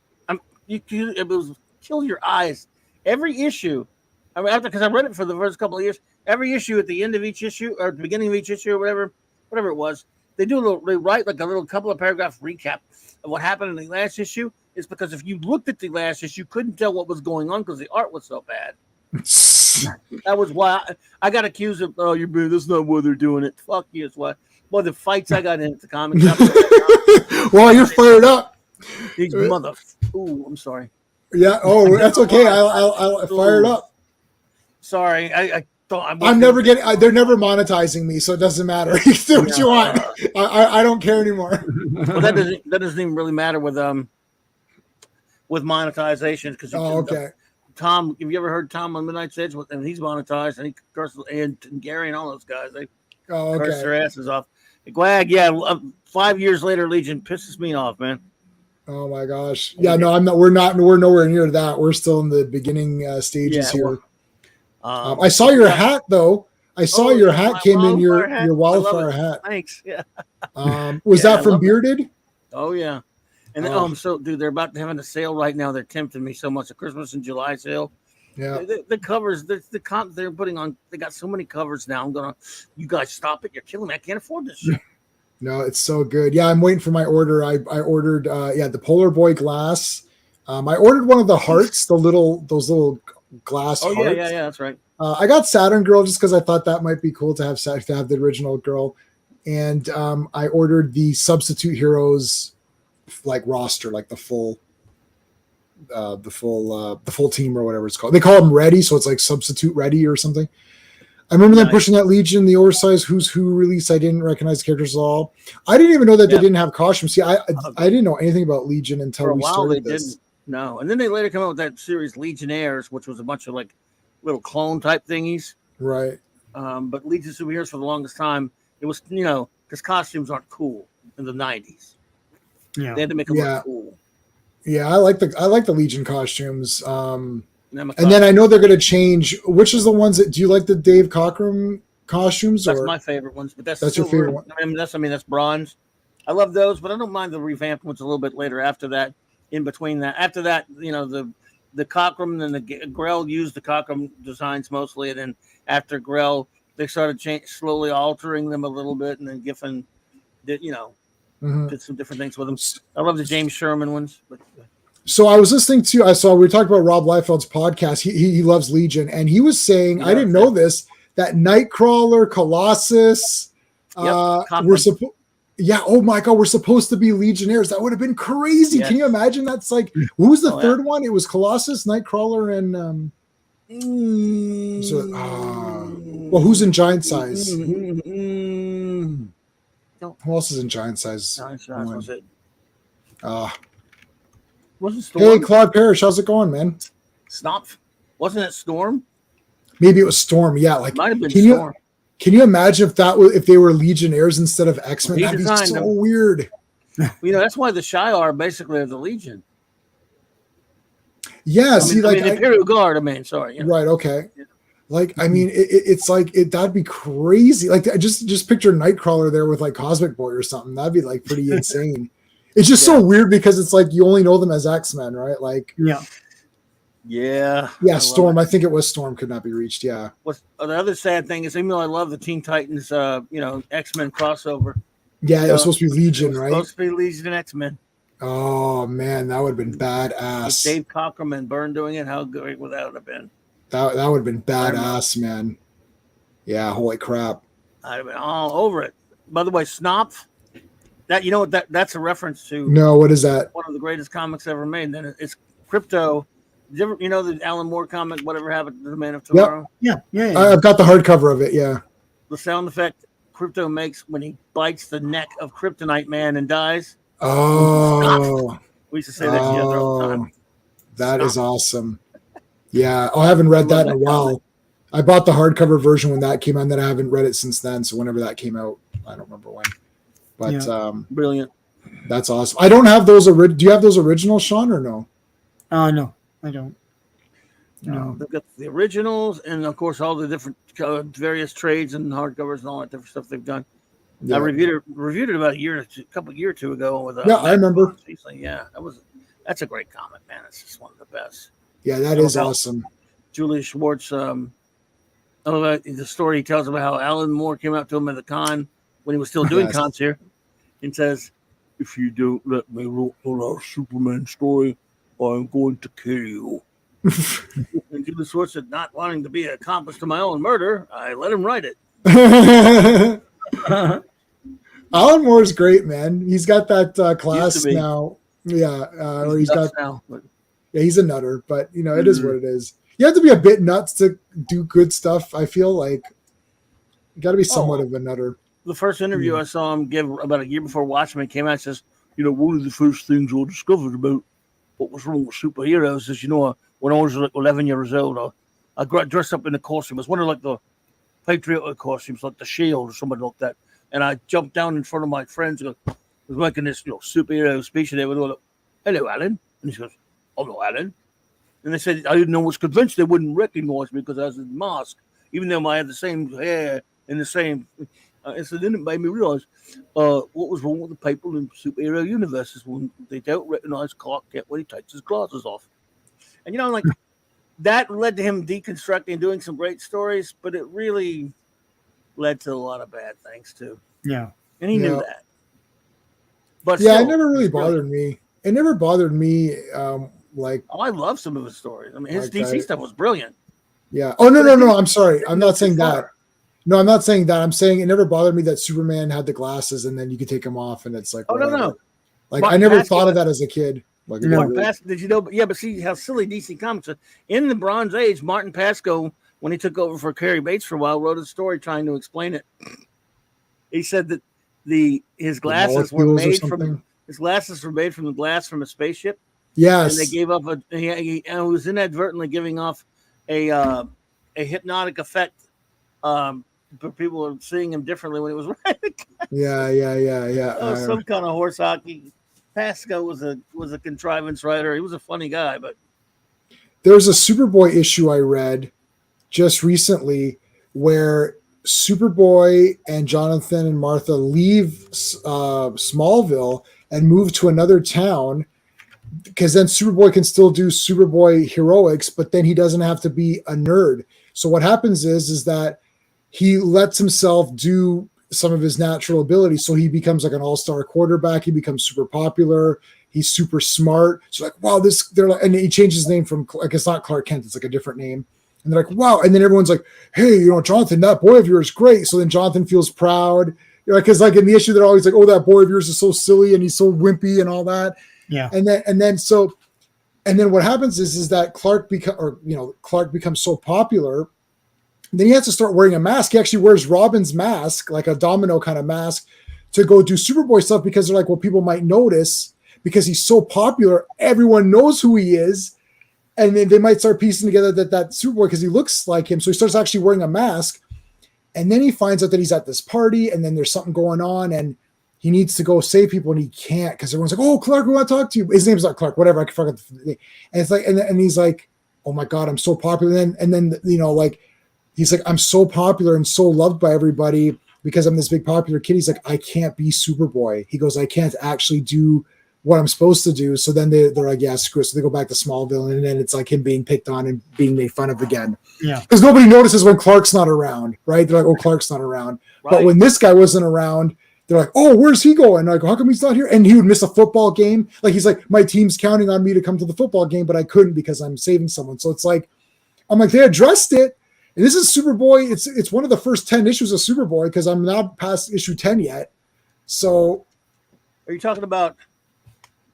was kill your eyes. Every issue. I mean, because I read it for the first couple of years. Every issue at the end of each issue or at the beginning of each issue or whatever it was, they write like a little couple of paragraph recap of what happened in the last issue. Is because if you looked at the last issue, you couldn't tell what was going on because the art was so bad. That was why I got accused of, oh, that's not why they're doing it. Fuck you, it's why. Boy, the fights I got in at the comic shop. Well, you're fired up. These Ooh, I'm sorry. Yeah. Oh, that's okay. I'll fire it up. Sorry, I'm never getting. They're never monetizing me, so it doesn't matter. You do what you want. I don't care anymore. Well, that doesn't even really matter with monetization because okay. Tom, have you ever heard Tom on Midnight's Edge? And he's monetized, and he curses, and Gary and all those guys. They curse their asses off. Gwag, 5 years later, Legion pisses me off, man. Oh my gosh. Yeah, no, I'm not. We're nowhere near that. We're still in the beginning stages here. I saw your hat though. I saw your hat came in your wildfire hat. Thanks. Yeah. Was that from Bearded? That. Oh yeah. And then, so dude, they're about to have a sale right now. They're tempting me so much. A Christmas and July sale. Yeah. The covers, the comp they're putting on. They got so many covers now. You guys stop it. You're killing me. I can't afford this shit. No, it's so good. Yeah, I'm waiting for my order. I ordered the Polar Boy glass. I ordered one of the hearts, those little glass hearts. Yeah, that's right. I got Saturn Girl just because I thought that might be cool to have the original girl. And I ordered the Substitute Heroes like roster, like the full the full team or whatever it's called. They call them ready, so it's like substitute ready or something. I remember them pushing that Legion, the oversized Who's Who release. I didn't recognize the characters at all. I didn't even know that they didn't have costumes. See, I didn't know anything about Legion until we started this. Didn't. No, and then they later come out with that series Legionnaires, which was a bunch of like little clone type thingies. Right. But Legion Superheroes for the longest time, it was because costumes aren't cool in the 90s. Yeah, they had to make them look cool. Yeah, I like the Legion costumes. And then I know they're going to change. Which is the ones that do you like the Dave Cockrum costumes? That's my favorite ones, but that's your favorite one. That's bronze. I love those, but I don't mind the revamped ones a little bit later. After that, in between that, after that, the Cockrum and the Grell used the Cockrum designs mostly, and then after Grell, they started slowly altering them a little bit, and then Giffen did did some different things with them. I love the James Sherman ones, but. So I was listening to, we were talking about Rob Liefeld's podcast. He loves Legion, and he was saying, I didn't know this, that Nightcrawler, Colossus, we're supposed. Yeah. Oh my God, we're supposed to be Legionnaires. That would have been crazy. Yes. Can you imagine? That's like, who was the third one? It was Colossus, Nightcrawler, and well, who's in Giant Size? Who else is in Giant Size? Giant Size was it? Wasn't Storm? Hey, Claude Parrish, how's it going, man? Snopf? Wasn't it Storm? Maybe it was Storm. Yeah, like might have been Storm. Can you imagine if they were Legionnaires instead of X-Men? That'd be so weird. That's why the Shi'ar basically are the Legion. Yeah, Imperial Guard. Sorry. Right. Okay. Yeah. Like, it's like that'd be crazy. Like, just picture Nightcrawler there with like Cosmic Boy or something. That'd be like pretty insane. It's just so weird because it's like you only know them as X-Men, right? Like, yeah. Storm. I think it was Storm could not be reached. Yeah. What's the other sad thing is, even though I love the Teen Titans, X-Men crossover. Yeah, it was supposed to be Legion, right? Supposed to be Legion and X-Men. Oh man, that would have been badass. With Dave Cockrum and Byrne doing it, how great would that have been? That would have been badass, man. Yeah, holy crap! I'd have been all over it. By the way, Snopf. That's a reference to. No, what is that? One of the greatest comics ever made. Then it's Crypto. Did you ever, the Alan Moore comic, Whatever Happened to the Man of Tomorrow? Yep. Yeah. I've got the hardcover of it. Yeah. The sound effect Crypto makes when he bites the neck of Kryptonite Man and dies. Oh. We used to say that together all the time. That is awesome. Yeah. I haven't read that in a while. I bought the hardcover version when that came out, and then I haven't read it since then. So whenever that came out, I don't remember when. But brilliant. That's awesome. I don't have those. Do you have those originals, Sean, or no? No, I don't. No, they've got the originals, and of course all the different various trades and hardcovers and all that different stuff they've done. Yeah. I reviewed it about a couple of years or two ago with. I remember. Yeah, that's a great comic, man. It's just one of the best. Yeah, that is awesome. Julius Schwartz. The story he tells about how Alan Moore came out to him at the con when he was still doing cons here, and says, "If you don't let me write our Superman story, I'm going to kill you." And Julius Schwartz said, not wanting to be an accomplice to my own murder, I let him write it. Alan Moore's great, man. He's got that class now. Yeah, or he's got now. Yeah, he's a nutter, but it is what it is. You have to be a bit nuts to do good stuff. I feel like you got to be somewhat of a nutter. The first interview I saw him give about a year before Watchmen came out, says, one of the first things I discovered about what was wrong with superheroes is, when I was like 11 years old, I got dressed up in a costume. It was one of like the patriotic costumes, like the Shield or something like that. And I jumped down in front of my friends and was making this superhero speech, and they would go, "Hello, Alan." And he goes, "Hello, Alan." And they said, I was convinced they wouldn't recognize me because I was in the mask, even though I had the same hair and the same. So then it made me realize what was wrong with the people in superhero universes when they don't recognize Clark Kent when he takes his glasses off. And, that led to him deconstructing and doing some great stories, but it really led to a lot of bad things, too. Yeah. And he knew that. But it never really bothered me. It never bothered me. I love some of his stories. I mean, his DC stuff was brilliant. Yeah. Oh, no. I'm sorry. I'm not saying that. No, I'm not saying that. I'm saying it never bothered me that Superman had the glasses and then you could take them off and it's like, no. Like, I never thought of that as a kid. Like, No. again, really- Did you know? Yeah, but see how silly DC Comics are. In the Bronze Age, Martin Pascoe, when he took over for Cary Bates for a while, wrote a story trying to explain it. He said that his glasses were molecules or made something. from the glass from a spaceship, Yes. and they gave up he was inadvertently giving off a hypnotic effect. But people were seeing him differently when he was writing. Yeah. Oh, some kind of horse hockey. Pascoe was a contrivance writer. He was a funny guy, but There's a Superboy issue I read just recently where Superboy and Jonathan and Martha leave Smallville and move to another town because then Superboy can still do Superboy heroics, but then he doesn't have to be a nerd. So what happens is that he lets himself do some of his natural abilities. So he becomes like an all-star quarterback. He becomes super popular. He's super smart. So like, wow, and he changes his name from, like, it's not Clark Kent. It's like a different name. And they're like, wow. And then everyone's like, hey, Jonathan, that boy of yours is great. So then Jonathan feels proud. Because like in the issue, they're always like, oh, that boy of yours is so silly and he's so wimpy and all that. Yeah. And then what happens is that Clark becomes so popular. Then he has to start wearing a mask. He actually wears Robin's mask, like a domino kind of mask, to go do Superboy stuff because they're like, well, people might notice because he's so popular. Everyone knows who he is. And then they might start piecing together that Superboy, because he looks like him. So he starts actually wearing a mask. And then he finds out that he's at this party and then there's something going on and he needs to go save people and he can't because everyone's like, oh, Clark, we want to talk to you. His name's not Clark, whatever. I forgot the name. And it's like, and he's like, oh my God, I'm so popular. And then like, he's like, I'm so popular and so loved by everybody because I'm this big popular kid. He's like, I can't be Superboy. He goes, I can't actually do what I'm supposed to do. So then they're like, yeah, screw it. So they go back to Smallville and then it's like him being picked on and being made fun of again. Yeah. Because nobody notices when Clark's not around, right? They're like, oh, Clark's not around. Right. But when this guy wasn't around, they're like, oh, where's he going? Like, how come he's not here? And he would miss a football game. Like, he's like, my team's counting on me to come to the football game, but I couldn't because I'm saving someone. So it's like, I'm like, they addressed it. And this is Superboy. It's one of the first 10 issues of Superboy because I'm not past issue 10 yet. So, are you talking about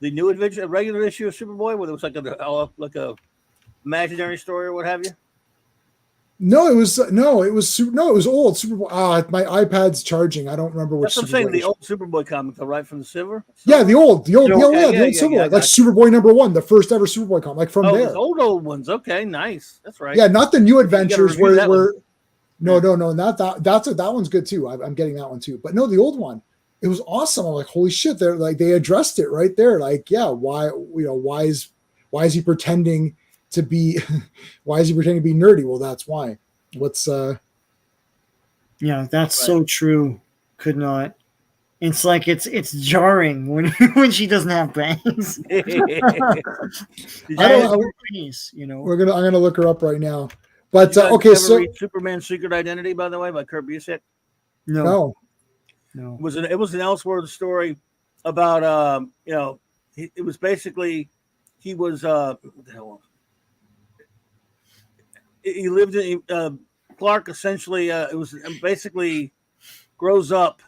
the new adventure, regular issue of Superboy, where it was like a imaginary story or what have you? no, it was old Superboy. My iPad's charging. I don't remember which. That's what I'm saying. The old Superboy comic, right from the Silver. Yeah, the old Superboy, yeah, like Superboy #1, the first ever Superboy comic, like from there. Those old ones. Okay, nice. That's right. Yeah, not the new adventures where no, not that. That one's good too. I'm getting that one too. But no, the old one, it was awesome. I'm like, holy shit! They're like, they addressed it right there. Like, yeah, why is he pretending to be? Why is he pretending to be nerdy? Well, that's why. Yeah, that's so true. Could not. It's like it's jarring when when she doesn't have bangs. I don't. I'm gonna look her up right now. But okay, so read Superman's Secret Identity, by the way, by Kurt Busiek. No. It was an Elseworlds story about it was basically he was what the hell? He lived in Clark essentially. It was basically grows up.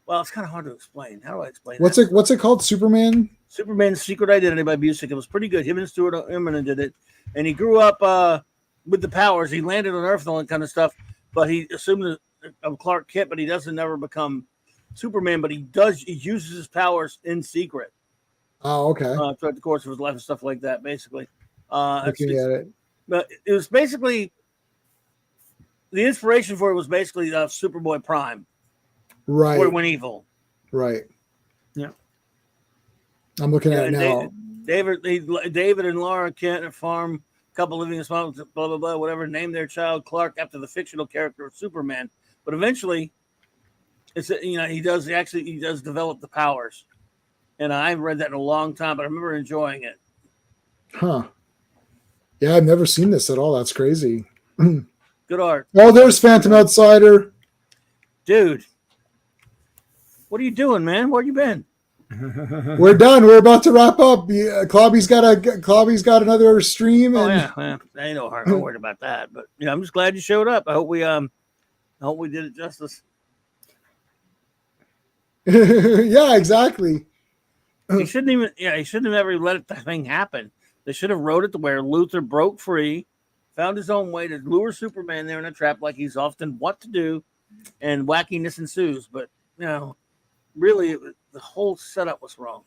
Well, it's kind of hard to explain. How do I explain? What's it called? Superman's Secret Identity by Busiek. It was pretty good. Him and Stuart Immonen did it, and he grew up with the powers. He landed on Earth and all that kind of stuff, but he assumed of Clark Kent, but he doesn't never become Superman. But he uses his powers in secret. Oh, okay. Throughout the course of his life and stuff like that, basically. Looking at it. But it was basically the inspiration for it was basically Superboy Prime, right? Boy Went Evil, right? Yeah, I'm looking at it now. David and Laura Kent farm couple living in small blah blah blah whatever named their child Clark after the fictional character of Superman. But eventually, it's he does develop the powers, and I haven't read that in a long time, but I remember enjoying it. Huh. Yeah, I've never seen this at all. That's crazy. Good art. Oh, there's Phantom Outsider. Dude, what are you doing, man? Where you been? We're done. We're about to wrap up. Clobby's got another stream. Oh yeah, well, I ain't no worried about that. But I'm just glad you showed up. I hope we did it justice. Yeah, exactly. He shouldn't even. Yeah, he shouldn't have ever let the thing happen. They should have wrote it to where Luthor broke free, found his own way to lure Superman there in a trap, like he's often what to do, and wackiness ensues. But really, the whole setup was wrong.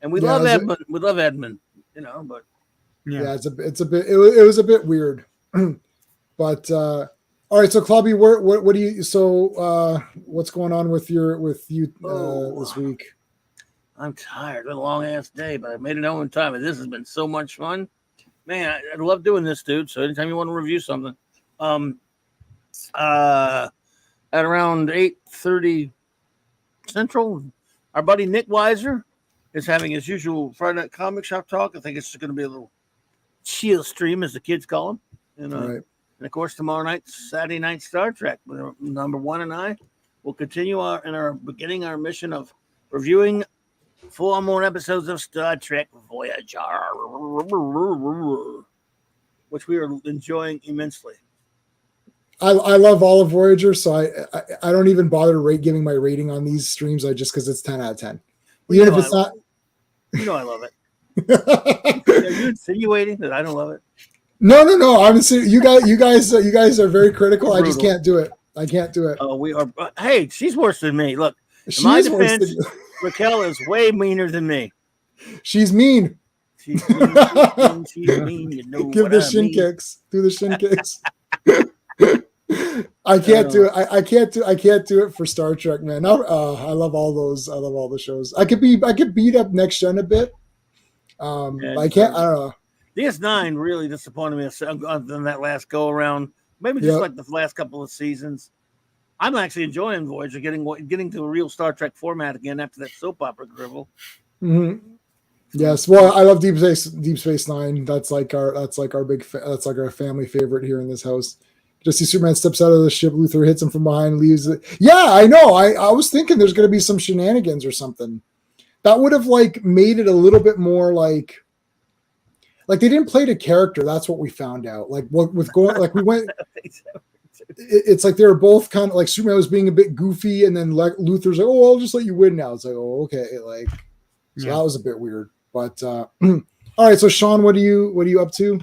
And we love Edmund. We love Edmund. But yeah, it's a bit. It was a bit weird. But all right, so Clubby, what do you? So what's going on with you this week? I'm tired. It's been a long ass day, but I made it home in time. And this has been so much fun, man. I love doing this, dude. So anytime you want to review something, at around 8:30 Central, our buddy Nick Weiser is having his usual Friday Night Comic Shop talk. I think it's going to be a little chill stream, as the kids call them. And, right. and of course, tomorrow night, Saturday Night Star Trek. Number one and I will continue beginning our mission of reviewing 4 more episodes of Star Trek Voyager, which we are enjoying immensely. I love all of Voyager, so I don't even bother giving my rating on these streams. Just because it's 10 out of 10. Even if it's not. I love it. Are you insinuating that I don't love it? No. I'm you guys are very critical. I just can't do it. I can't do it. Oh, we are. Hey, she's worse than me. Look, in my defense, Raquel is way meaner than me. She's mean. She's mean. She's mean. You know Give the shin kicks. Do the shin kicks. I can't do it. I can't do it for Star Trek, man. I love all those. I love all the shows. I could beat up Next Gen a bit. I can't. I don't know. DS9 really disappointed me on that last go around. Maybe just like the last couple of seasons. I'm actually enjoying Voyager, getting to a real Star Trek format again after that soap opera drivel. Mm-hmm. Yes, well, I love Deep Space Nine. That's like our family favorite here in this house. Just see Superman steps out of the ship, Luthor hits him from behind, leaves it. Yeah, I know. I was thinking there's going to be some shenanigans or something. That would have made it a little bit more like they didn't play to character. That's what we found out. We went. It's like they were both kind of like Superman was being a bit goofy, and then Luthor's like, "Oh, I'll just let you win now." It's like, "Oh, okay." So that was a bit weird. But all right. So Sean, what are you up to?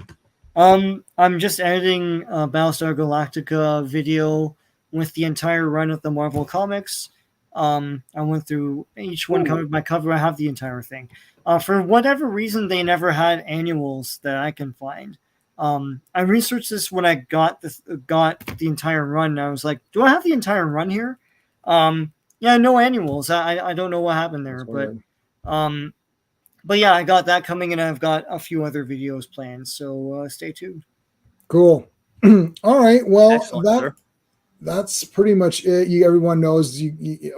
I'm just editing a Battlestar Galactica video with the entire run of the Marvel Comics. I went through each one cover by cover. I have the entire thing. For whatever reason, they never had annuals that I can find. I researched this when I got the entire run. And I was like, do I have the entire run here? Yeah, no annuals. I don't know what happened there, but yeah, I got that coming, and I've got a few other videos planned. So stay tuned. Cool. All right. Well, Excellent, that's pretty much it. Everyone knows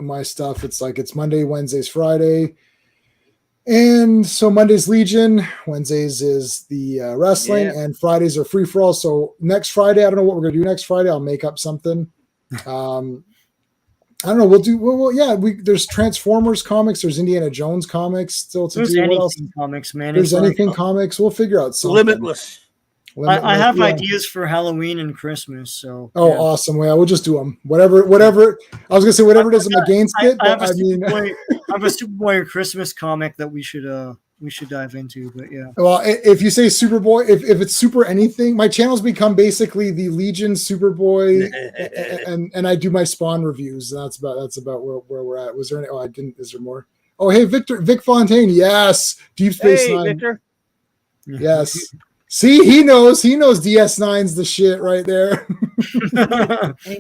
my stuff. It's Monday, Wednesdays, Friday. And so Monday's Legion, Wednesdays is the wrestling, and Fridays are free for all. So next Friday, I don't know what we're going to do next Friday. I'll make up something. I don't know. There's Transformers comics. There's Indiana Jones comics still to do. What else? Comics, man. There's anything comics. We'll figure out something. Limitless. I have ideas for Halloween and Christmas. So awesome! Yeah, we'll just do them. Whatever. I was gonna say whatever it is. I'm against it. I have a Superboy Christmas comic that we should dive into. But yeah. Well, if you say Superboy, if it's super anything, my channel's become basically the Legion Superboy, and I do my Spawn reviews. And that's about where we're at. Was there any? Oh, I didn't. Is there more? Oh, hey, Vic Fontaine. Yes, Deep Space Nine. Victor. Yes. See, he knows DS9's the shit right there. He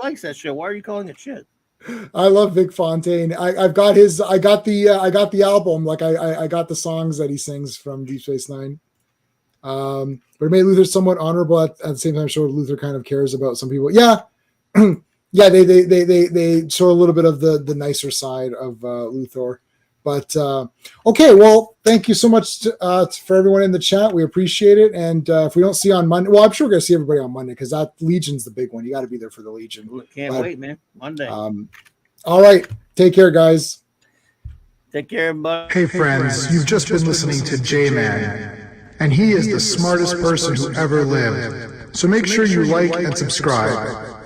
likes that show. Why are you calling it shit? I love Vic Fontaine. I got the album. I got the songs that he sings from Deep Space Nine. But it made Luthor somewhat honorable at the same time. Showed Luthor kind of cares about some people. Yeah. Yeah, they show a little bit of the nicer side of Luthor. But okay, well, thank you so much for everyone in the chat. We appreciate it. And if we don't see you on Monday, well, I'm sure we're gonna see everybody on Monday because that Legion's the big one. You got to be there for the Legion. Can't wait, man. Monday. All right, take care, guys. Take care, everybody. Hey, friends, you've just been listening to J-Man, and he is the smartest person who ever lived. So make sure you like and subscribe.